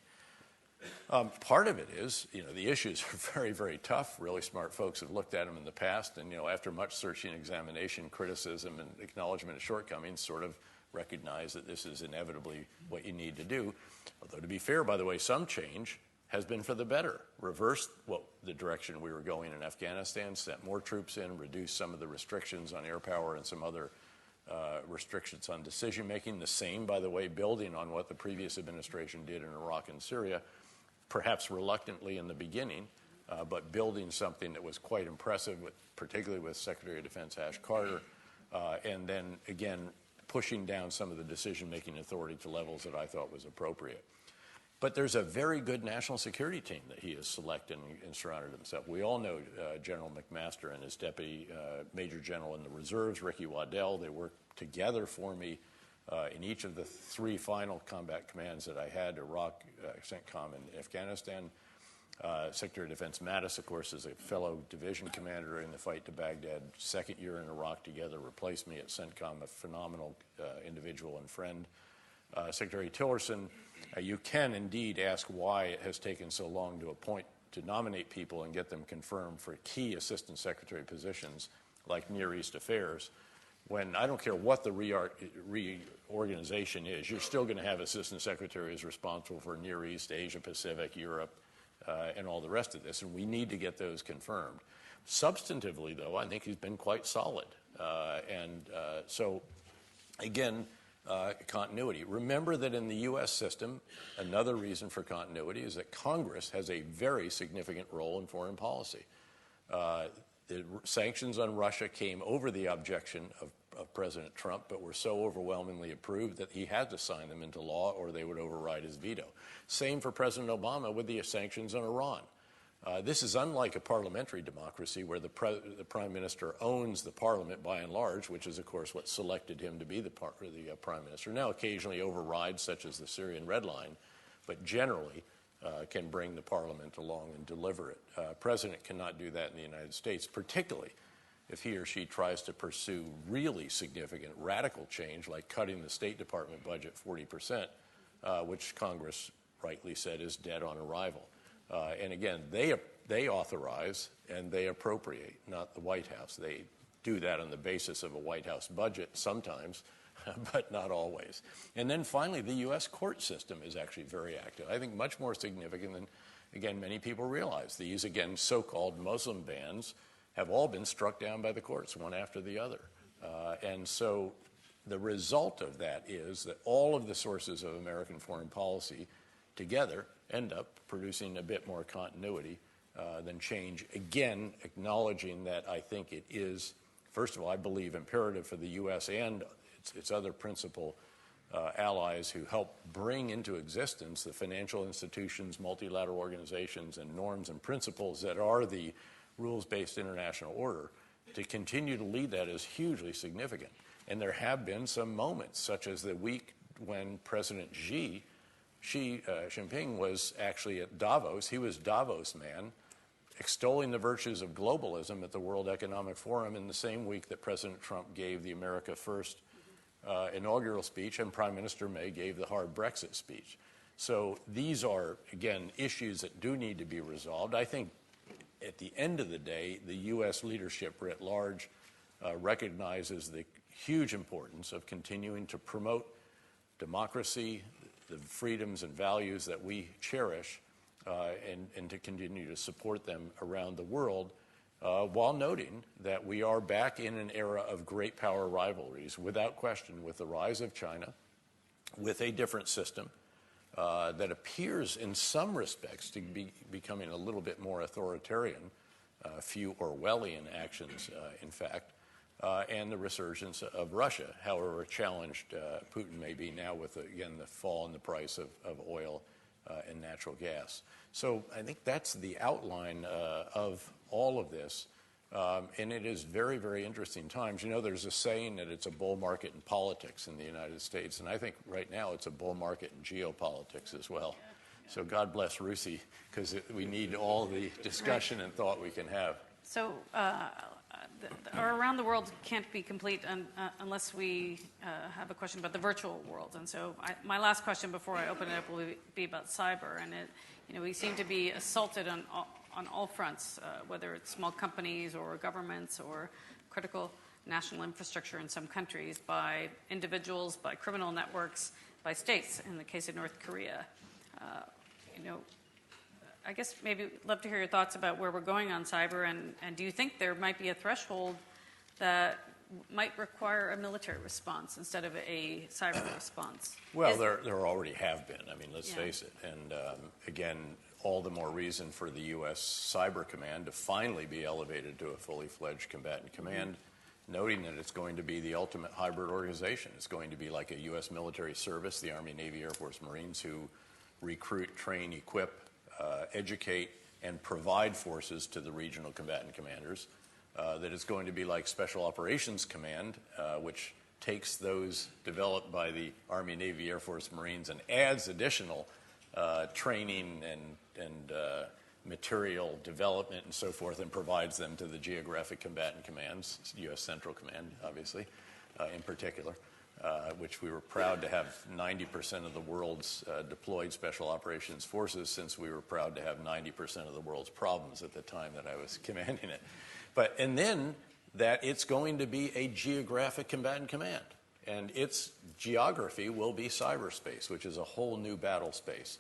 Part of it is, the issues are very, very tough. Really smart folks have looked at them in the past, and, after much searching, examination, criticism, and acknowledgement of shortcomings, sort of recognize that this is inevitably what you need to do. Although, to be fair, by the way, some change has been for the better. Reversed the direction we were going in Afghanistan, sent more troops in, reduced some of the restrictions on air power and some other restrictions on decision-making. The same, by the way, building on what the previous administration did in Iraq and Syria, perhaps reluctantly in the beginning, but building something that was quite impressive, particularly with Secretary of Defense Ash Carter, and then, again, pushing down some of the decision-making authority to levels that I thought was appropriate. But there's a very good national security team that he has selected and surrounded himself. We all know General McMaster and his deputy Major General in the reserves, Ricky Waddell. They worked together for me in each of the 3 final combat commands that I had, Iraq, CENTCOM, and Afghanistan. Secretary of Defense Mattis, of course, is a fellow division commander in the fight to Baghdad. 2nd year in Iraq together, replaced me at CENTCOM, a phenomenal individual and friend. Secretary Tillerson, you can indeed ask why it has taken so long to nominate people and get them confirmed for key assistant secretary positions like Near East Affairs, when I don't care what the reorganization is, you're still going to have assistant secretaries responsible for Near East, Asia Pacific, Europe, and all the rest of this, and we need to get those confirmed. Substantively, though, I think he's been quite solid. So, again, continuity. Remember that in the U.S. system, another reason for continuity is that Congress has a very significant role in foreign policy. The sanctions on Russia came over the objection of President Trump, but were so overwhelmingly approved that he had to sign them into law or they would override his veto. Same for President Obama with the sanctions on Iran. This is unlike a parliamentary democracy where the prime minister owns the parliament by and large, which is, of course, what selected him to be the prime minister. Now, occasionally overrides, such as the Syrian Red Line, but generally, can bring the parliament along and deliver it. President cannot do that in the United States, particularly if he or she tries to pursue really significant radical change like cutting the State Department budget 40%, which Congress rightly said is dead on arrival. And again, they authorize and they appropriate, not the White House. They do that on the basis of a White House budget sometimes, but not always. And then finally, the U.S. court system is actually very active. I think much more significant than, again, many people realize. These, again, so-called Muslim bans have all been struck down by the courts, one after the other. And so the result of that is that all of the sources of American foreign policy together end up producing a bit more continuity than change. Again, acknowledging that I think it is, first of all, I believe imperative for the U.S. and its other principal allies who help bring into existence the financial institutions, multilateral organizations, and norms and principles that are the rules-based international order. To continue to lead that is hugely significant. And there have been some moments, such as the week when President Xi Jinping was actually at Davos. He was Davos man, extolling the virtues of globalism at the World Economic Forum in the same week that President Trump gave the America First inaugural speech and Prime Minister May gave the hard Brexit speech. So these are, again, issues that do need to be resolved. I think at the end of the day, the U.S. leadership writ large recognizes the huge importance of continuing to promote democracy, the freedoms and values that we cherish, and to continue to support them around the world, while noting that we are back in an era of great power rivalries, without question, with the rise of China, with a different system that appears in some respects to be becoming a little bit more authoritarian, a few Orwellian actions, in fact, and the resurgence of Russia, however challenged Putin may be now with, again, the fall in the price of oil and natural gas. So I think that's the outline of all of this. And it is very, very interesting times. You know, there's a saying that it's a bull market in politics in the United States, and I think right now it's a bull market in geopolitics as well. So God bless RUSI, because we need all the discussion and thought we can have. So our Around the World can't be complete unless we have a question about the virtual world. And so my last question before I open it up will be about cyber. And we seem to be assaulted on all fronts, whether it's small companies or governments or critical national infrastructure in some countries, by individuals, by criminal networks, by states, in the case of North Korea. I guess maybe I'd love to hear your thoughts about where we're going on cyber, and do you think there might be a threshold that might require a military response instead of a cyber response? Well, there already have been. I mean, let's face it. And again, all the more reason for the U.S. Cyber Command to finally be elevated to a fully fledged combatant command, noting that it's going to be the ultimate hybrid organization. It's going to be like a U.S. military service, the Army, Navy, Air Force, Marines, who recruit, train, equip, educate, and provide forces to the regional combatant commanders. That it's going to be like Special Operations Command, which takes those developed by the Army, Navy, Air Force, Marines and adds additional training and material development and so forth, and provides them to the geographic combatant commands, U.S. Central Command, obviously, in particular, which we were proud to have 90% of the world's deployed special operations forces, since we were proud to have 90% of the world's problems at the time that I was commanding it. And then that it's going to be a geographic combatant command, and its geography will be cyberspace, which is a whole new battle space,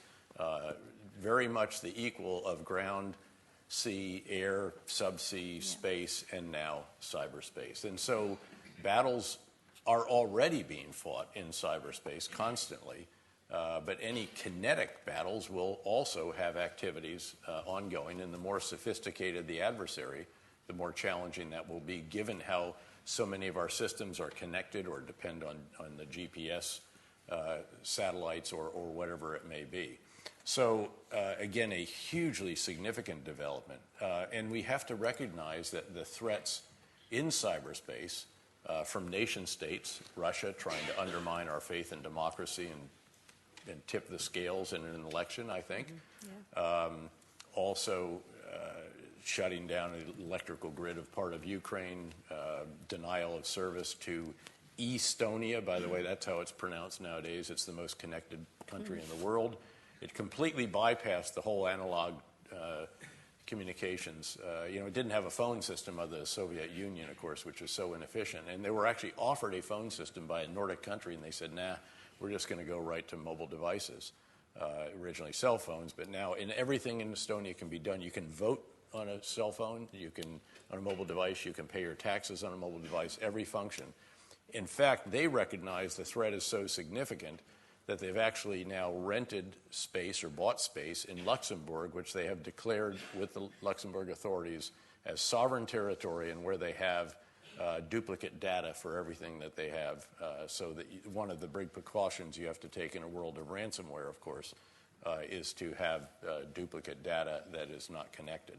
very much the equal of ground, sea, air, subsea, space, and now cyberspace. And so battles are already being fought in cyberspace constantly, but any kinetic battles will also have activities ongoing, and the more sophisticated the adversary, the more challenging that will be, given how so many of our systems are connected or depend on the GPS satellites or whatever it may be. So again, a hugely significant development. And we have to recognize that the threats in cyberspace from nation states, Russia trying to undermine our faith in democracy and and tip the scales in an election, I think. Also, shutting down an electrical grid of part of Ukraine, denial of service to Estonia. By the way, that's how it's pronounced nowadays. It's the most connected country in the world. It completely bypassed the whole analog communications. It didn't have a phone system of the Soviet Union, of course, which was so inefficient. And they were actually offered a phone system by a Nordic country, and they said, nah, we're just going to go right to mobile devices. Originally cell phones, but now everything in Estonia can be done. You can vote on a cell phone, you can on a mobile device, you can pay your taxes on a mobile device, every function. In fact, they recognize the threat is so significant that they've actually now rented space or bought space in Luxembourg, which they have declared with the Luxembourg authorities as sovereign territory, and where they have duplicate data for everything that they have. So that one of the big precautions you have to take in a world of ransomware, of course, is to have duplicate data that is not connected.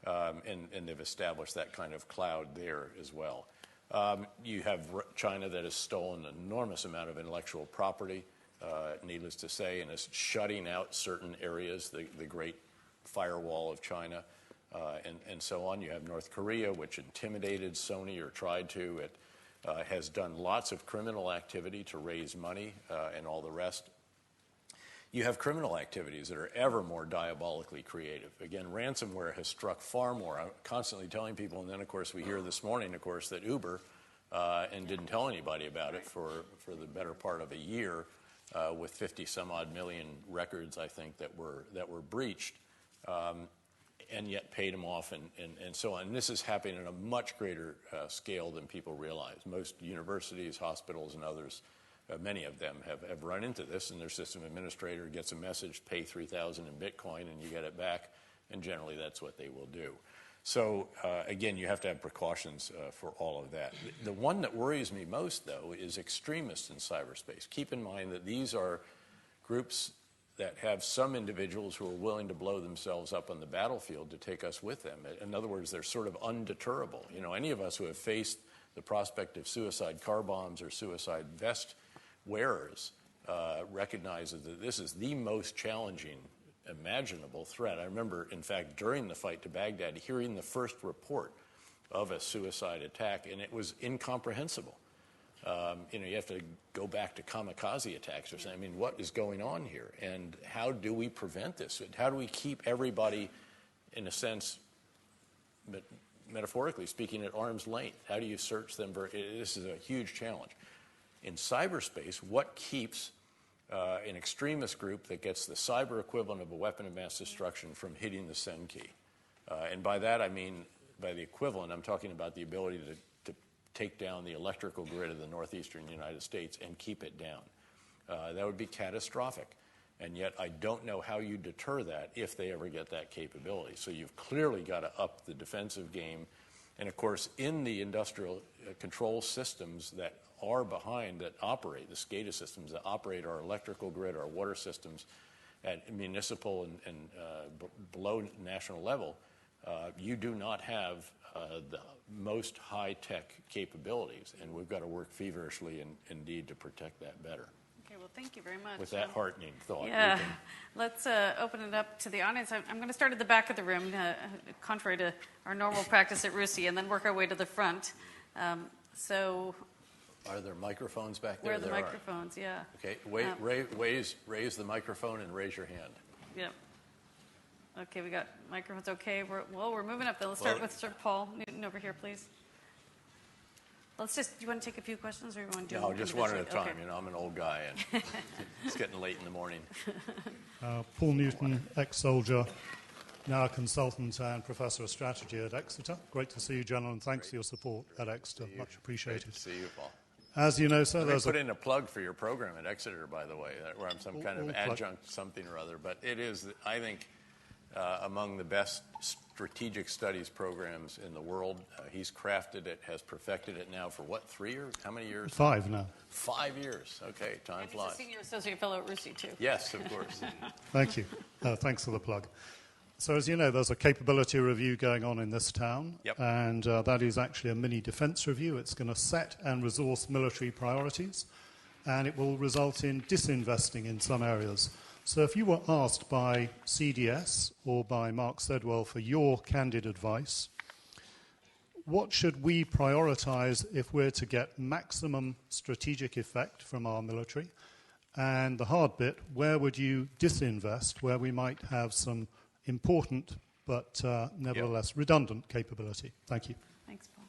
And they've established that kind of cloud there as well. You have China that has stolen an enormous amount of intellectual property, needless to say, and is shutting out certain areas, the great firewall of China, and so on. You have North Korea, which intimidated Sony or tried to. It has done lots of criminal activity to raise money and all the rest. You have criminal activities that are ever more diabolically creative. Again, ransomware has struck far more. I'm constantly telling people, and then, of course, we hear this morning, of course, that Uber, and didn't tell anybody about it for the better part of a year, with 50-some-odd million records, I think, that were breached, and yet paid them off and so on. And this is happening at a much greater scale than people realize. Most universities, hospitals, and others, many of them have run into this, and their system administrator gets a message, pay $3,000 in Bitcoin, and you get it back, and generally that's what they will do. So, again, you have to have precautions for all of that. The one that worries me most, though, is extremists in cyberspace. Keep in mind that these are groups that have some individuals who are willing to blow themselves up on the battlefield to take us with them. In other words, they're sort of undeterrable. Any of us who have faced the prospect of suicide car bombs or suicide vest wearers recognizes that this is the most challenging imaginable threat. I remember, in fact, during the fight to Baghdad, hearing the first report of a suicide attack, and it was incomprehensible. You have to go back to kamikaze attacks or something. I mean, what is going on here? And how do we prevent this? How do we keep everybody, in a sense, metaphorically speaking, at arm's length? How do you search them? This is a huge challenge. In cyberspace, what keeps an extremist group that gets the cyber equivalent of a weapon of mass destruction from hitting the send key? And by that, I mean, by the equivalent, I'm talking about the ability to take down the electrical grid of the northeastern United States and keep it down. That would be catastrophic. And yet I don't know how you deter that if they ever get that capability. So you've clearly got to up the defensive game. And, of course, in the industrial control systems that are behind, that operate, the SCADA systems that operate our electrical grid, our water systems at municipal and below national level, you do not have the most high-tech capabilities, and we've got to work feverishly indeed to protect that better. Okay, well, thank you very much. With that heartening thought. Yeah, let's open it up to the audience. I'm going to start at the back of the room, contrary to our normal practice at RUSI, and then work our way to the front. Are there microphones back there? Where are the microphones? Yeah. Okay, raise the microphone and raise your hand. Yep. Okay, we got microphones. Okay, we're moving up. Then let's start with Sir Paul Newton over here, please. Do you want to take a few questions, or you want to do? No, just one at a time. Okay. I'm an old guy, and it's getting late in the morning. Paul Newton, ex-soldier, now a consultant and professor of strategy at Exeter. Great to see you, gentlemen. Thanks for your support at Exeter. Much appreciated. Great to see you, Paul. As you know, sir, there's put in a plug for your program at Exeter, by the way, where I'm some kind of adjunct something or other. But it is, I think, among the best strategic studies programs in the world. He's crafted it, has perfected it now for what, 3 years? How many years? 5 now. 5 years. Okay, time flies. He's a senior associate fellow at RUSI, too. Yes, of course. Thank you. Thanks for the plug. So as you know, there's a capability review going on in this town, yep. And that is actually a mini defense review. It's going to set and resource military priorities. and it will result in disinvesting in some areas. So if you were asked by CDS or by Mark Sedwell for your candid advice, what should we prioritize if we're to get maximum strategic effect from our military? And the hard bit, where would you disinvest, where we might have some important but nevertheless redundant capability? Thank you. Thanks, Paul.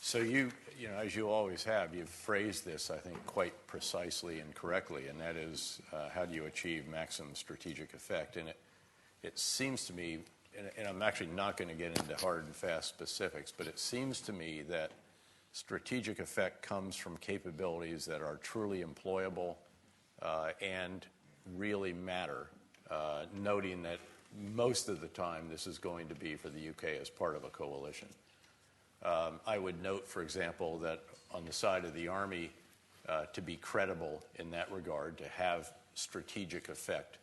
So you know, as you always have, you've phrased this, I think, quite precisely and correctly, and that is how do you achieve maximum strategic effect? And it seems to me, and I'm actually not going to get into hard and fast specifics, but it seems to me that strategic effect comes from capabilities that are truly employable and really matter, noting that most of the time this is going to be for the UK as part of a coalition. I would note, for example, that on the side of the Army, to be credible in that regard, to have strategic effect,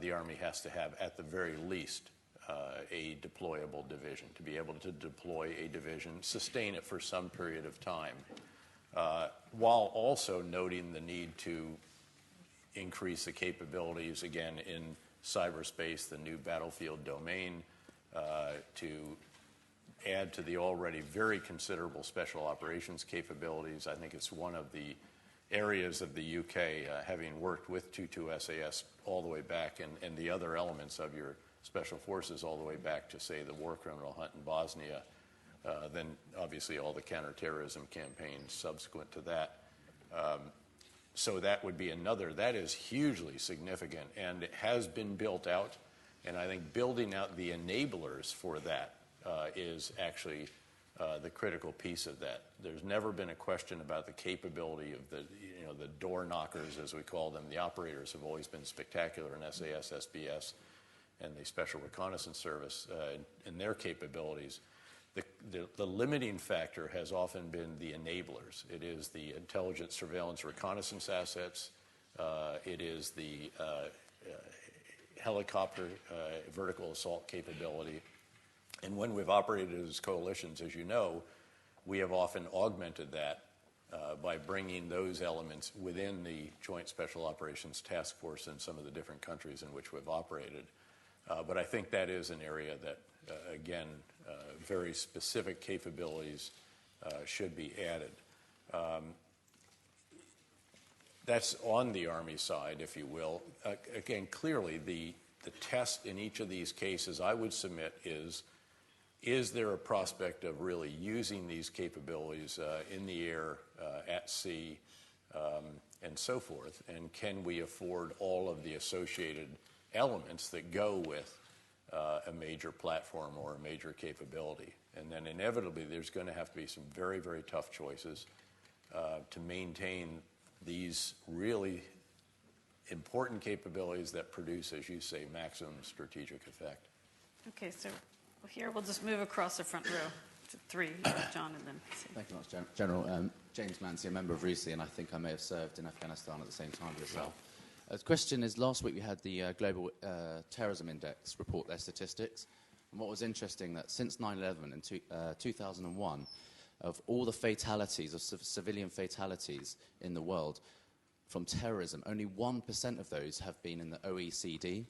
the Army has to have, at the very least, a deployable division, to be able to deploy a division, sustain it for some period of time, while also noting the need to increase the capabilities, again, in cyberspace, the new battlefield domain, to add to the already very considerable special operations capabilities. I think it's one of the areas of the UK, having worked with 22 SAS all the way back, and the other elements of your special forces all the way back to, say, the war criminal hunt in Bosnia, then obviously all the counterterrorism campaigns subsequent to that. So that would be another. That is hugely significant, and it has been built out, and I think building out the enablers for that is actually the critical piece of that. There's never been a question about the capability of the door knockers, as we call them. The operators have always been spectacular in SAS, SBS, and the Special Reconnaissance Service and their capabilities. The limiting factor has often been the enablers. It is the intelligence, surveillance, reconnaissance assets. It is the helicopter vertical assault capability. And when we've operated as coalitions, as you know, we have often augmented that by bringing those elements within the Joint Special Operations Task Force in some of the different countries in which we've operated. But I think that is an area that, again, very specific capabilities should be added. That's on the Army side, if you will. Again, clearly, the test in each of these cases, I would submit, is there a prospect of really using these capabilities in the air, at sea, and so forth? And can we afford all of the associated elements that go with a major platform or a major capability? And then inevitably there's going to have to be some very, very tough choices to maintain these really important capabilities that produce, as you say, maximum strategic effect. Okay, so here we'll just move across the front row to three, John, and then. Thank you much, General. James Mancy, a member of RUSI, and I think I may have served in Afghanistan at the same time as yourself. The question is, last week we had the Global Terrorism Index report their statistics, and what was interesting that since 9/11 in 2001, of all the fatalities, of civilian fatalities in the world from terrorism, only 1% of those have been in the OECD.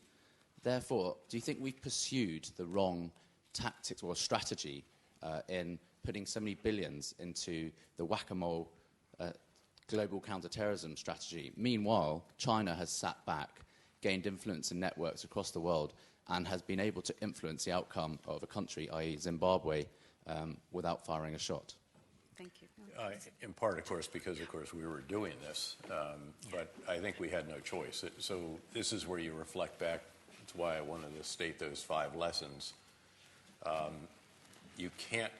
Therefore, do you think we've pursued the wrong tactics or strategy in putting so many billions into the whack-a-mole global counter-terrorism strategy? Meanwhile, China has sat back, gained influence in networks across the world, and has been able to influence the outcome of a country, i.e. Zimbabwe, without firing a shot. Thank you. In part, of course, because, of course, we were doing this, but I think we had no choice. So this is where you reflect back. That's why I wanted to state those 5 lessons. You can't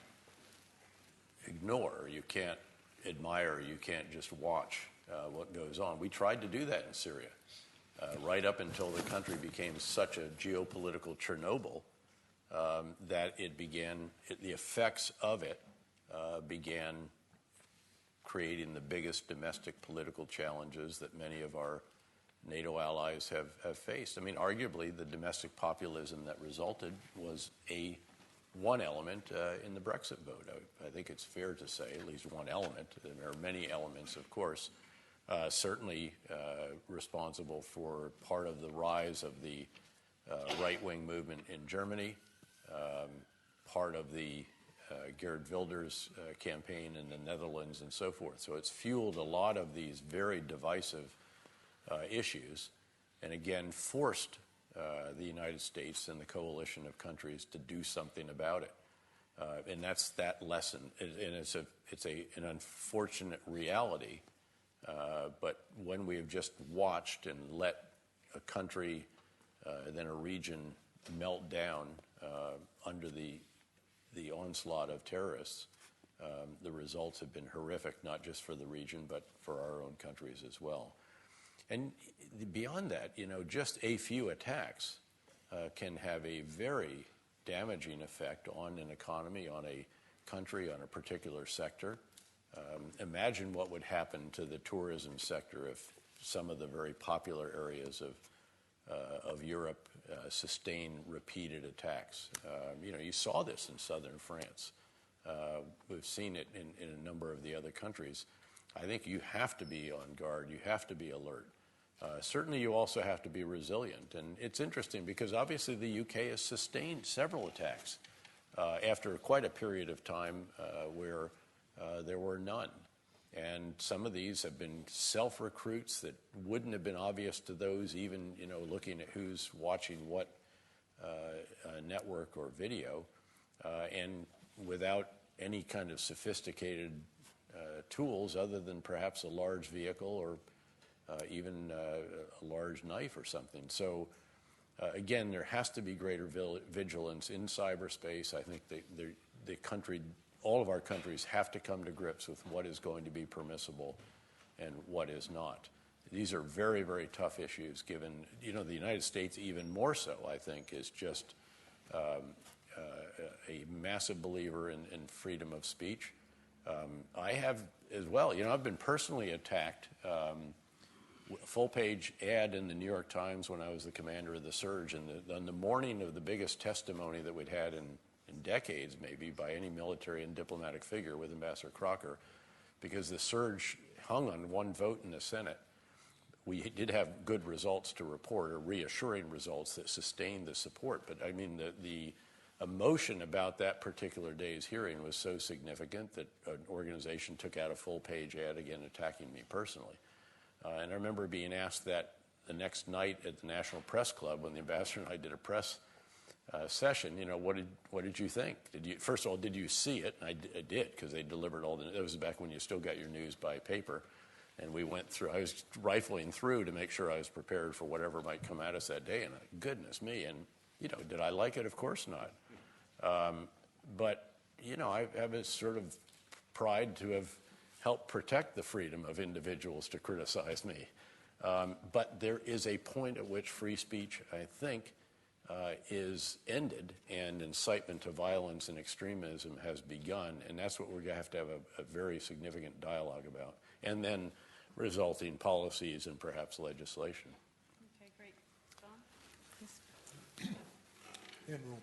ignore, you can't admire, you can't just watch what goes on. We tried to do that in Syria, right up until the country became such a geopolitical Chernobyl that the effects of it began creating the biggest domestic political challenges that many of our NATO allies have faced. I mean, arguably, the domestic populism that resulted was one element in the Brexit vote. I think it's fair to say, at least one element. There are many elements, of course, certainly responsible for part of the rise of the right-wing movement in Germany, part of the Geert Wilders campaign in the Netherlands and so forth. So it's fueled a lot of these very divisive issues, and again forced the United States and the coalition of countries to do something about it. And that's that lesson. And it's an unfortunate reality, but when we have just watched and let a country, then a region melt down under the onslaught of terrorists, the results have been horrific, not just for the region, but for our own countries as well. And beyond that, just a few attacks can have a very damaging effect on an economy, on a country, on a particular sector. Imagine what would happen to the tourism sector if some of the very popular areas of Europe sustain repeated attacks. You saw this in southern France. We've seen it in a number of the other countries. I think you have to be on guard. You have to be alert. Certainly you also have to be resilient. And it's interesting because obviously the UK has sustained several attacks after quite a period of time where there were none. And some of these have been self-recruits that wouldn't have been obvious to those even, looking at who's watching what network or video, and without any kind of sophisticated tools other than perhaps a large vehicle or even a large knife or something. So again, there has to be greater vigilance in cyberspace. I think the country, all of our countries have to come to grips with what is going to be permissible and what is not. These are very, very tough issues given, the United States even more so, I think, is just a massive believer in freedom of speech. I have as well. I've been personally attacked. A full-page ad in the New York Times when I was the commander of the surge, and on the morning of the biggest testimony that we'd had in decades, maybe, by any military and diplomatic figure with Ambassador Crocker, because the surge hung on one vote in the Senate. We did have good results to report, or reassuring results that sustained the support. But I mean, the emotion about that particular day's hearing was so significant that an organization took out a full-page ad again attacking me personally. And I remember being asked that the next night at the National Press Club when the ambassador and I did a press session. What did you think? First of all, did you see it? And I did, because they delivered all the. It was back when you still got your news by paper, and we went through. I was rifling through to make sure I was prepared for whatever might come at us that day. And goodness me, and did I like it? Of course not. But I have a sort of pride to have help protect the freedom of individuals to criticize me. But there is a point at which free speech, I think, is ended and incitement to violence and extremism has begun. And that's what we're going to have a very significant dialogue about. And then resulting policies and perhaps legislation. Okay, great. Don, please. General,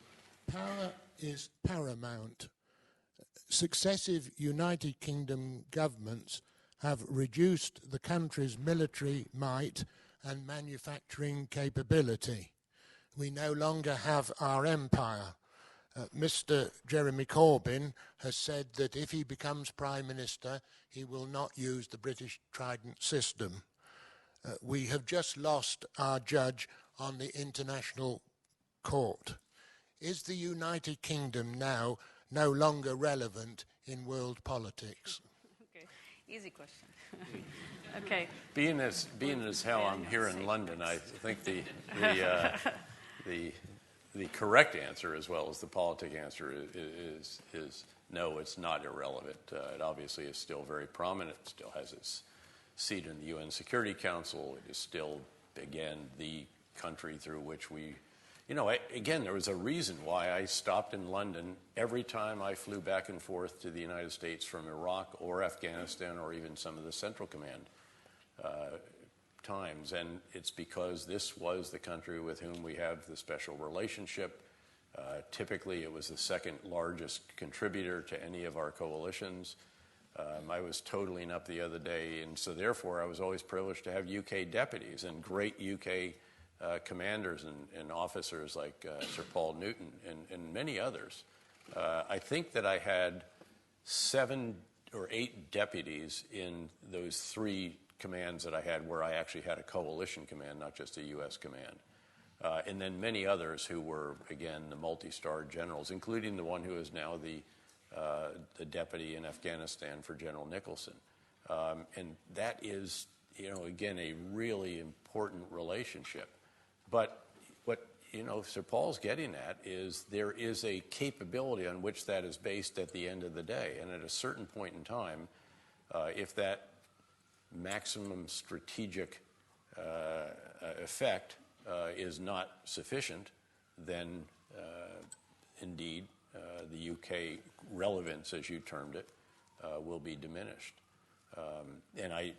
power is paramount. Successive United Kingdom governments have reduced the country's military might and manufacturing capability. We no longer have our empire. Mr. Jeremy Corbyn has said that if he becomes Prime Minister, he will not use the British Trident system. We have just lost our judge on the International Court. Is the United Kingdom now no longer relevant in world politics? Okay, easy question. Okay. Being as how I'm here in London, I think the correct answer, as well as the politic answer, is no. It's not irrelevant. It obviously is still very prominent. It still has its seat in the UN Security Council. It is still, again, the country through which we. Again, there was a reason why I stopped in London every time I flew back and forth to the United States from Iraq or Afghanistan or even some of the Central Command times. And it's because this was the country with whom we have the special relationship. Typically, it was the second largest contributor to any of our coalitions. I was totaling up the other day, and so therefore I was always privileged to have UK deputies and great UK commanders and officers like Sir Paul Newton and many others. I think that I had 7 or 8 deputies in those 3 commands that I had, where I actually had a coalition command, not just a U.S. command. And then many others who were, again, the multi-star generals, including the one who is now the deputy in Afghanistan for General Nicholson. And that is, again, a really important relationship. But what, Sir Paul's getting at is there is a capability on which that is based at the end of the day. And at a certain point in time, if that maximum strategic effect is not sufficient, then indeed the UK relevance, as you termed it, will be diminished. And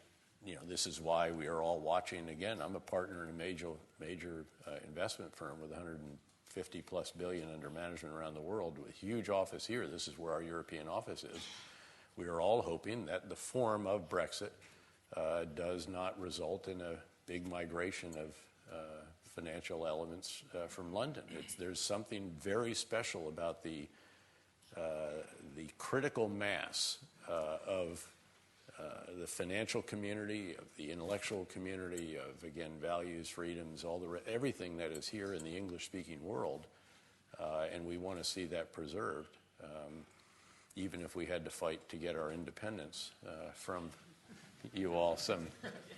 this is why we are all watching. Again, I'm a partner in a major investment firm with 150 plus billion under management around the world, with a huge office here. This is where our European office is. We are all hoping that the form of Brexit does not result in a big migration of financial elements from London. There's something very special about the critical mass of the financial community, of the intellectual community, of, again, values, freedoms, everything that is here in the English-speaking world, and we want to see that preserved, even if we had to fight to get our independence from you all some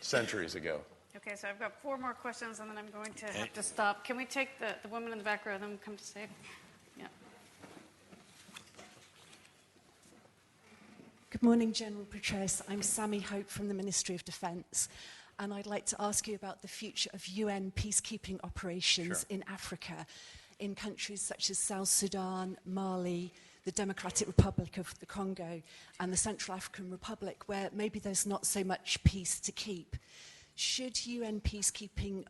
centuries ago. Okay, so I've got 4 more questions, and then I'm going to have to stop. Can we take the woman in the back row, then we'll come to Steve? Yeah. Good morning, General Petraeus. I'm Sammy Hope from the Ministry of Defence, and I'd like to ask you about the future of UN peacekeeping operations in Africa, in countries such as South Sudan, Mali, the Democratic Republic of the Congo, and the Central African Republic, where maybe there's not so much peace to keep. Should UN peacekeeping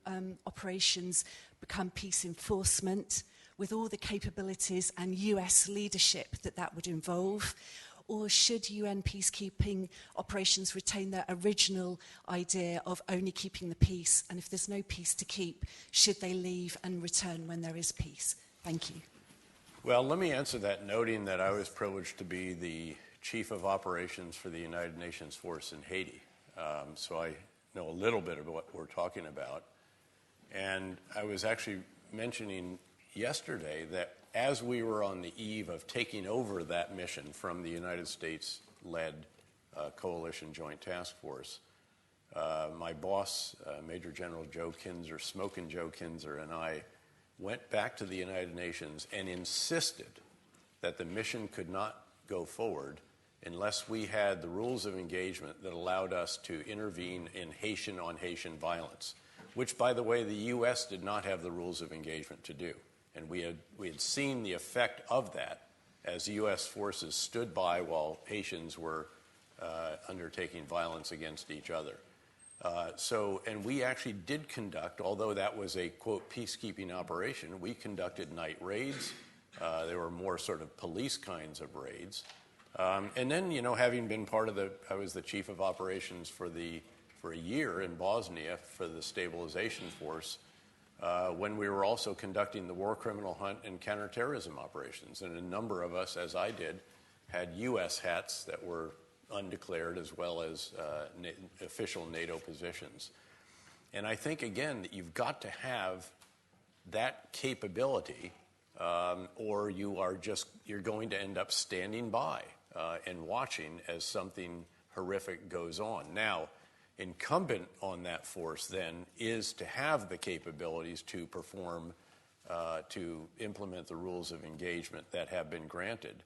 operations become peace enforcement with all the capabilities and US leadership that would involve? Or should UN peacekeeping operations retain their original idea of only keeping the peace? And if there's no peace to keep, should they leave and return when there is peace? Thank you. Well, let me answer that, noting that I was privileged to be the Chief of Operations for the United Nations force in Haiti. So I know a little bit of what we're talking about. And I was actually mentioning yesterday that as we were on the eve of taking over that mission from the United States-led coalition joint task force, my boss, Major General Joe Kinzer, Smokin' Joe Kinzer, and I went back to the United Nations and insisted that the mission could not go forward unless we had the rules of engagement that allowed us to intervene in Haitian-on-Haitian violence, which, by the way, the U.S. did not have the rules of engagement to do. And we had seen the effect of that as U.S. forces stood by while Haitians were undertaking violence against each other. And we actually did conduct, although that was a, quote, peacekeeping operation, we conducted night raids. There were more sort of police kinds of raids. And then, having been I was the chief of operations for a year in Bosnia for the stabilization force, when we were also conducting the war criminal hunt and counterterrorism operations. And a number of us, as I did, had U.S. hats that were undeclared as well as official NATO positions. And I think, again, that you've got to have that capability or you're going to end up standing by and watching as something horrific goes on. Now, incumbent on that force then is to have the capabilities to perform, to implement the rules of engagement that have been granted.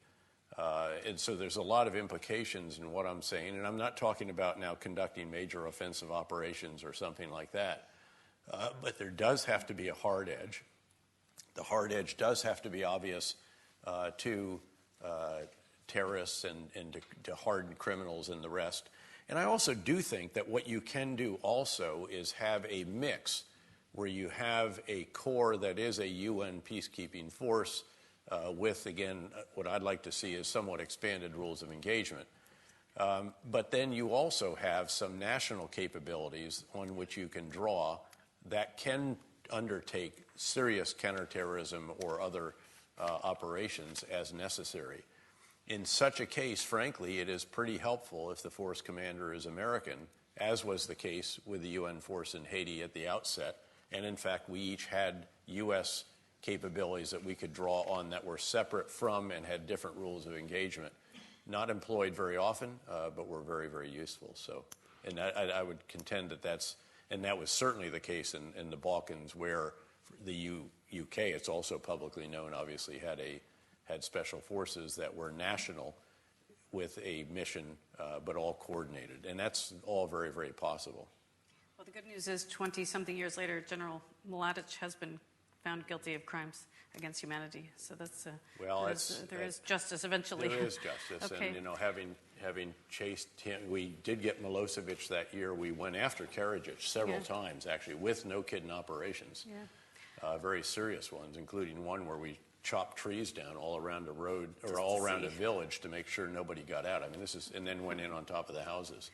And so there's a lot of implications in what I'm saying, and I'm not talking about now conducting major offensive operations or something like that, but there does have to be a hard edge. The hard edge does have to be obvious to terrorists and to hardened criminals and the rest. And I also do think that what you can do also is have a mix where you have a core that is a UN peacekeeping force with, again, what I'd like to see is somewhat expanded rules of engagement. But then you also have some national capabilities on which you can draw that can undertake serious counterterrorism or other operations as necessary. In such a case, frankly, it is pretty helpful if the force commander is American, as was the case with the UN force in Haiti at the outset. And in fact, we each had U.S. capabilities that we could draw on that were separate from and had different rules of engagement. Not employed very often, but were very, very useful. So, and I would contend that that was certainly the case in the Balkans, where the UK, it's also publicly known, obviously had special forces that were national with a mission, but all coordinated. And that's all very, very possible. Well, the good news is 20-something years later, General Mladic has been found guilty of crimes against humanity. So that's there is justice eventually. There is justice. Okay. And, having chased him, we did get Milosevic that year. We went after Karadzic several times, actually, with no-kidding operations. Yeah. Very serious ones, including one where we chopped trees down all around a road or all around a village to make sure nobody got out. I mean, and then went in on top of the houses.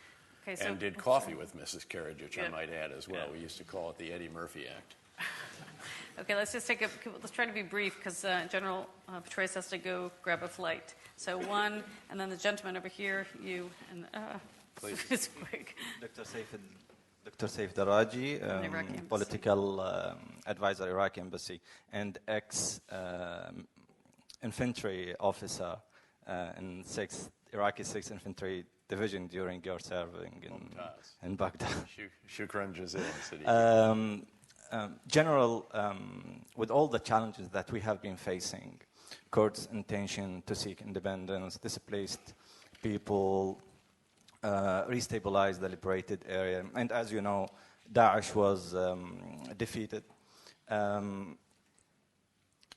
Okay, and did coffee with Mrs. Karadzic, I might add, as well. We used to call it the Eddie Murphy Act. Okay, let's try to be brief, because General Petraeus has to go grab a flight. So one, and then the gentleman over here, you, and please. It's quick. Dr. Saif Daraji, political advisor, Iraqi embassy, and ex-infantry officer in Iraqi 6th Infantry Division during your serving in Baghdad. Shukran jazilan, City. General, with all the challenges that we have been facing, Kurds' intention to seek independence, displaced people, restabilize the liberated area, and as you know, Daesh was defeated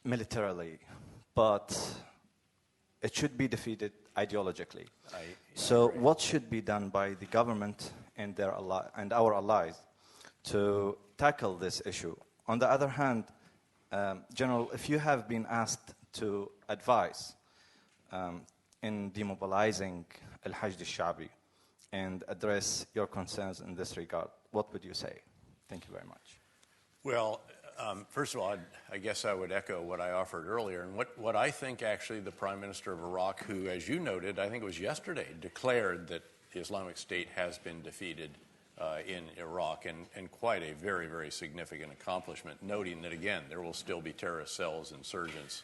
militarily, but it should be defeated ideologically. So what should be done by the government and our allies to tackle this issue? On the other hand, General, if you have been asked to advise in demobilizing Al-Hashd al-Sha'bi and address your concerns in this regard, what would you say? Thank you very much. Well, first of all, I guess I would echo what I offered earlier. And what I think actually the Prime Minister of Iraq, who, as you noted, I think it was yesterday, declared that the Islamic State has been defeated in Iraq, and quite a very, very significant accomplishment, noting that, again, there will still be terrorist cells, insurgents,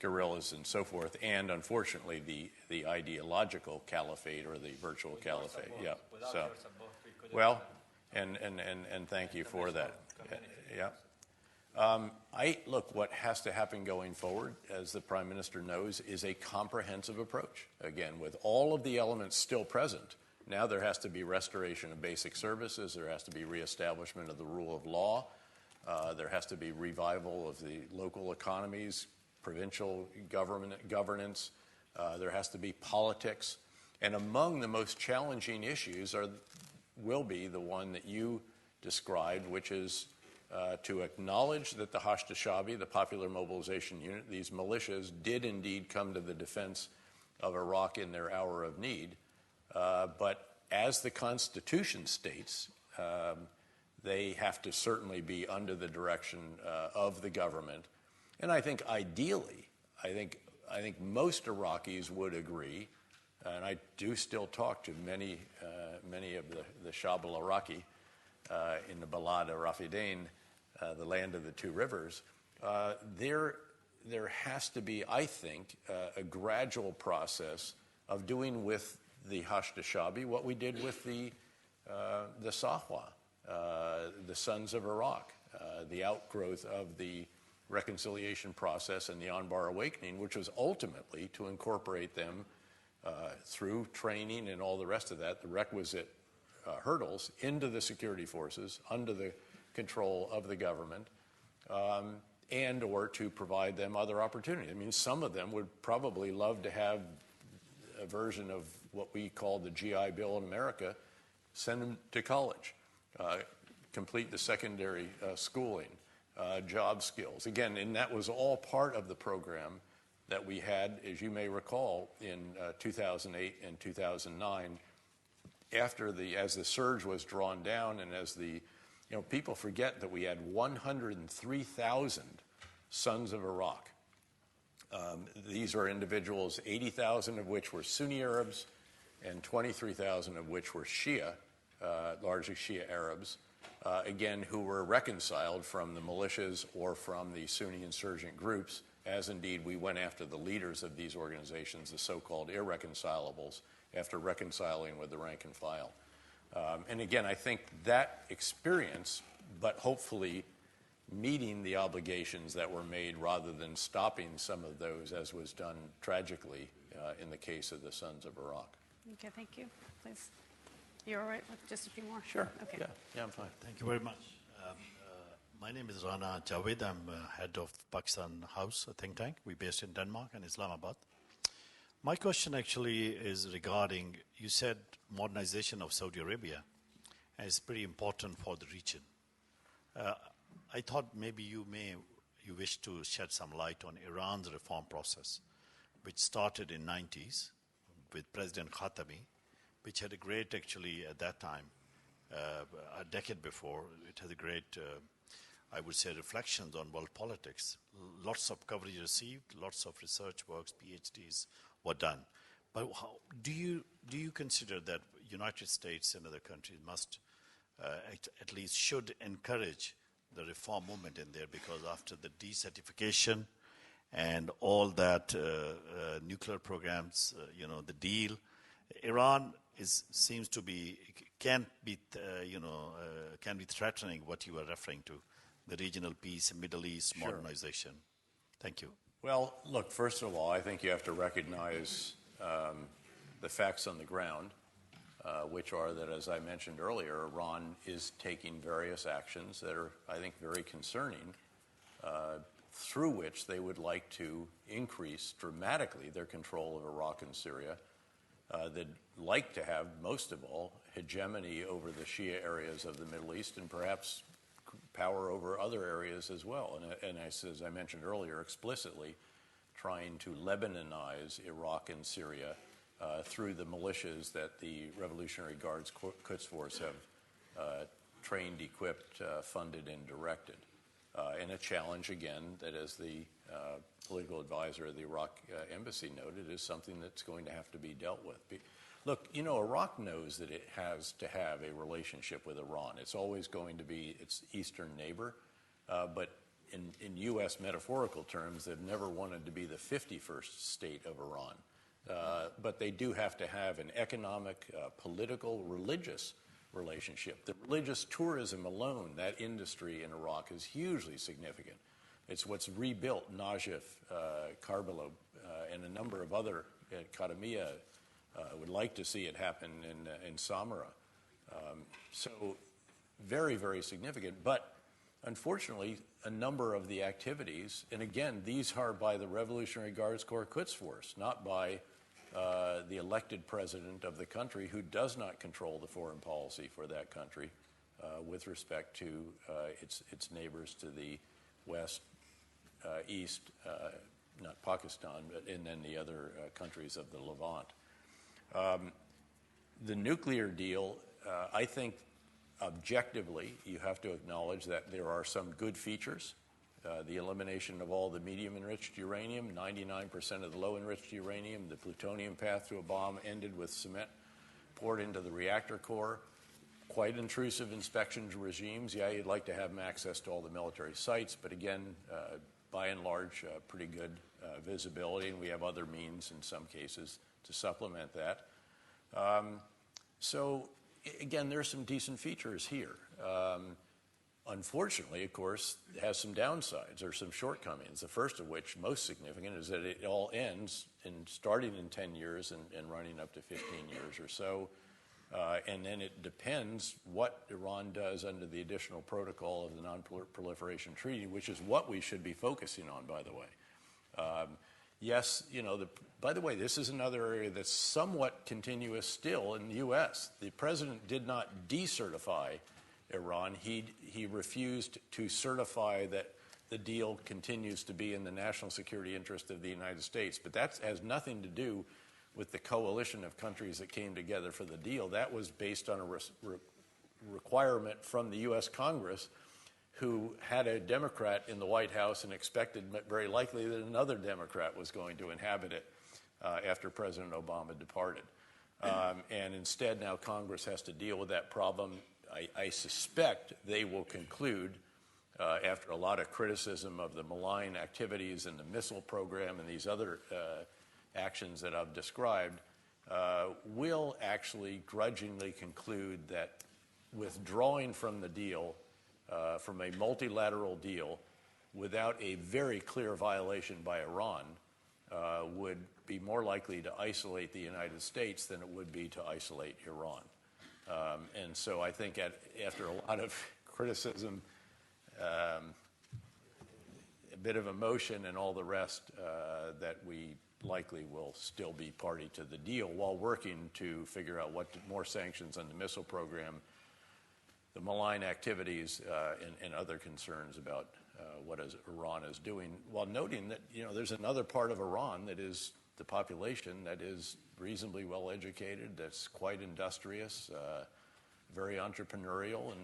guerrillas, and so forth, and unfortunately the ideological caliphate or the virtual caliphate. Yeah. So, well, and thank you for that. Yeah. Look, what has to happen going forward, as the Prime Minister knows, is a comprehensive approach. Again, with all of the elements still present. Now there has to be restoration of basic services. There has to be reestablishment of the rule of law. There has to be revival of the local economies, provincial governance. There has to be politics. And among the most challenging issues will be the one that you described, which is to acknowledge that the Hashd al-Sha'bi, the Popular Mobilization Unit, these militias did indeed come to the defense of Iraq in their hour of need. But as the Constitution states, they have to certainly be under the direction of the government. And I think ideally, I think most Iraqis would agree, and I do still talk to many of the Shab al-Iraqi in the Balad al-Rafidain, the land of the two rivers. There has to be, I think, a gradual process of doing with the Hashd al-Sha'bi what we did with the Sahwa, the Sons of Iraq, the outgrowth of the reconciliation process and the Anbar Awakening, which was ultimately to incorporate them through training and all the rest of that, the requisite hurdles, into the security forces, under the control of the government, and or to provide them other opportunities. I mean, some of them would probably love to have a version of what we call the GI Bill in America, send them to college, complete the secondary schooling, job skills. Again, and that was all part of the program that we had, as you may recall, in 2008 and 2009, as the surge was drawn down, and as people forget that we had 103,000 Sons of Iraq. These are individuals, 80,000 of which were Sunni Arabs, and 23,000 of which were Shia, largely Shia Arabs, again, who were reconciled from the militias or from the Sunni insurgent groups, as indeed we went after the leaders of these organizations, the so-called irreconcilables, after reconciling with the rank and file. And again, I think that experience, but hopefully meeting the obligations that were made rather than stopping some of those, as was done tragically in the case of the Sons of Iraq. Okay, thank you. Please. You're all right with just a few more? Sure. Okay. Yeah, I'm fine. Thank you very much. My name is Rana Javed. I'm head of Pakistan House, a think tank. We're based in Denmark and Islamabad. My question actually is regarding, you said modernization of Saudi Arabia is pretty important for the region. I thought maybe you wish to shed some light on Iran's reform process, which started in 90s with President Khatami, which had a great, actually, at that time, a decade before, it had a great, I would say, reflections on world politics. Lots of coverage received, lots of research works, PhDs were done. But do you consider that United States and other countries must, at least should encourage the reform movement in there, because after the decertification and all that nuclear programs, the deal, Iran seems to be can be threatening what you were referring to, the regional peace, Middle East modernization. Thank you. Well, look, first of all, I think you have to recognize the facts on the ground, which are that, as I mentioned earlier, Iran is taking various actions that are, I think, very concerning, through which they would like to increase dramatically their control of Iraq and Syria. They'd like to have, most of all, hegemony over the Shia areas of the Middle East and perhaps power over other areas as well. And as I mentioned earlier, explicitly trying to Lebanonize Iraq and Syria through the militias that the Revolutionary Guards Quds Force have trained, equipped, funded, and directed. And a challenge, again, that as the political advisor of the Iraq embassy noted, is something that's going to have to be dealt with. Look, Iraq knows that it has to have a relationship with Iran. It's always going to be its eastern neighbor, but in U.S. metaphorical terms, they've never wanted to be the 51st state of Iran. But they do have to have an economic, political, religious relationship. The religious tourism alone, that industry in Iraq, is hugely significant. It's what's rebuilt Najaf, Karbala, and a number of other, Qadamiyya, would like to see it happen in Samarra. So very, very significant. But unfortunately, a number of the activities, and again, these are by the Revolutionary Guards Corps Quds Force, not by the elected president of the country, who does not control the foreign policy for that country with respect to its neighbors to the west, east, not Pakistan, and then the other countries of the Levant. The nuclear deal, I think objectively, you have to acknowledge that there are some good features. The elimination of all the medium-enriched uranium, 99% of the low-enriched uranium, the plutonium path to a bomb ended with cement poured into the reactor core, quite intrusive inspection regimes. Yeah, you'd like to have them access to all the military sites, but again, by and large, pretty good visibility, and we have other means in some cases to supplement that. So, again, there's some decent features here. Unfortunately, of course, it has some downsides or some shortcomings, the first of which, most significant, is that it all ends starting in 10 years and running up to 15 years or so. And then it depends what Iran does under the additional protocol of the Non-Proliferation Treaty, which is what we should be focusing on, by the way. Yes, by the way, this is another area that's somewhat continuous still in the U.S. The president did not decertify Iran. He refused to certify that the deal continues to be in the national security interest of the United States. But that has nothing to do with the coalition of countries that came together for the deal. That was based on a requirement from the U.S. Congress, who had a Democrat in the White House and expected very likely that another Democrat was going to inhabit it after President Obama departed. And instead, now Congress has to deal with that problem. I suspect they will conclude, after a lot of criticism of the malign activities and the missile program and these other actions that I've described, will actually grudgingly conclude that withdrawing from the deal, from a multilateral deal, without a very clear violation by Iran, would be more likely to isolate the United States than it would be to isolate Iran. And so I think after a lot of criticism, a bit of emotion and all the rest, that we likely will still be party to the deal while working to figure out more sanctions on the missile program, the malign activities, and other concerns about what Iran is doing, while noting that there's another part of Iran that is the population that is reasonably well educated, that's quite industrious, very entrepreneurial, and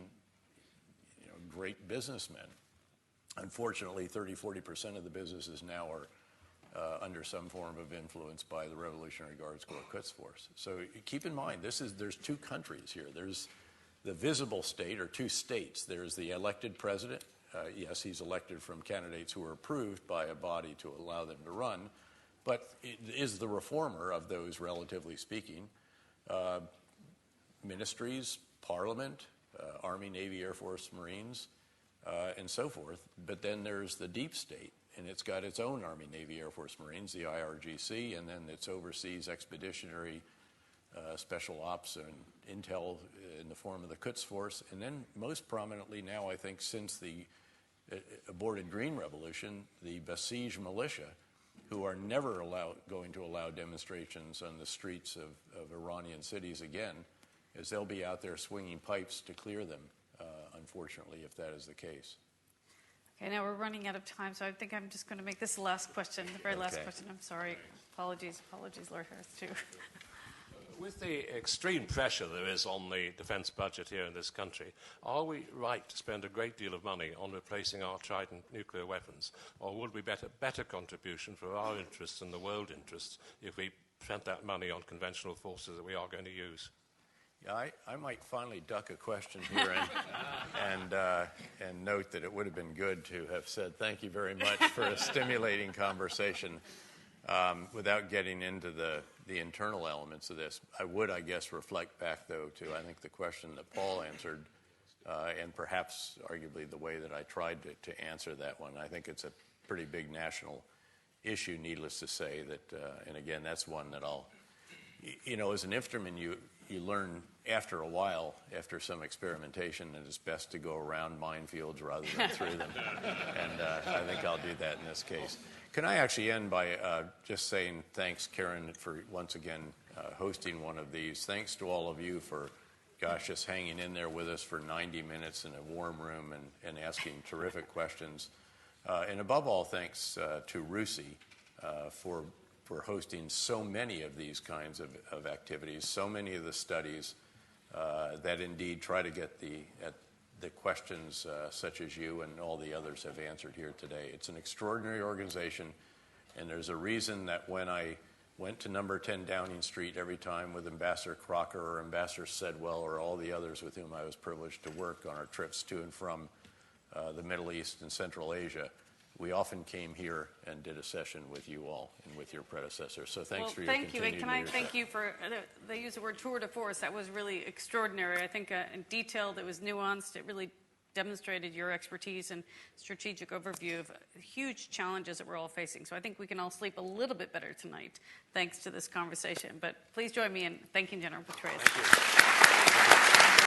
great businessmen. Unfortunately, 30-40% of the businesses now are under some form of influence by the Revolutionary Guards Corps Quds Force. So keep in mind, there's two countries here. There's the visible state, or two states. There's the elected president. Yes, he's elected from candidates who are approved by a body to allow them to run, but it is the reformer of those, relatively speaking. Ministries, parliament, Army, Navy, Air Force, Marines, and so forth. But then there's the deep state, and it's got its own Army, Navy, Air Force, Marines, the IRGC, and then its overseas expeditionary special ops and intel in the form of the Quds Force, and then most prominently now, I think, since the aborted Green Revolution, the Basij militia, who are never going to allow demonstrations on the streets of Iranian cities again, as they'll be out there swinging pipes to clear them, unfortunately, if that is the case. Okay, now we're running out of time, so I think I'm just going to make this the last question, the very last question. I'm sorry. Apologies, Lord Harris, too. With the extreme pressure there is on the defence budget here in this country, are we right to spend a great deal of money on replacing our Trident nuclear weapons, or would we better contribution for our interests and the world interests if we spent that money on conventional forces that we are going to use? Yeah, I might finally duck a question here and note that it would have been good to have said thank you very much for a stimulating conversation without getting into the internal elements of this. I would, I guess, reflect back, though, to I think the question that Paul answered, and perhaps arguably the way that I tried to answer that one. I think it's a pretty big national issue, needless to say, that, and again, that's one that I'll, as an infantryman, you learn after a while, after some experimentation, that it's best to go around minefields rather than through them. And I think I'll do that in this case. Can I actually end by just saying thanks, Karen, for once again hosting one of these. Thanks to all of you for, just hanging in there with us for 90 minutes in a warm room and asking terrific questions. And above all, thanks to RUSI for hosting so many of these kinds of activities, so many of the studies that indeed try to get at the questions such as you and all the others have answered here today. It's an extraordinary organization, and there's a reason that when I went to number 10 Downing Street every time with Ambassador Crocker or Ambassador Sedwell or all the others with whom I was privileged to work on our trips to and from the Middle East and Central Asia, we often came here and did a session with you all and with your predecessors. So thanks for your continued leadership. Can I thank you for, they use the word tour de force. That was really extraordinary. I think in detail, that was nuanced. It really demonstrated your expertise and strategic overview of huge challenges that we're all facing. So I think we can all sleep a little bit better tonight thanks to this conversation. But please join me in thanking General Petraeus. Thank you.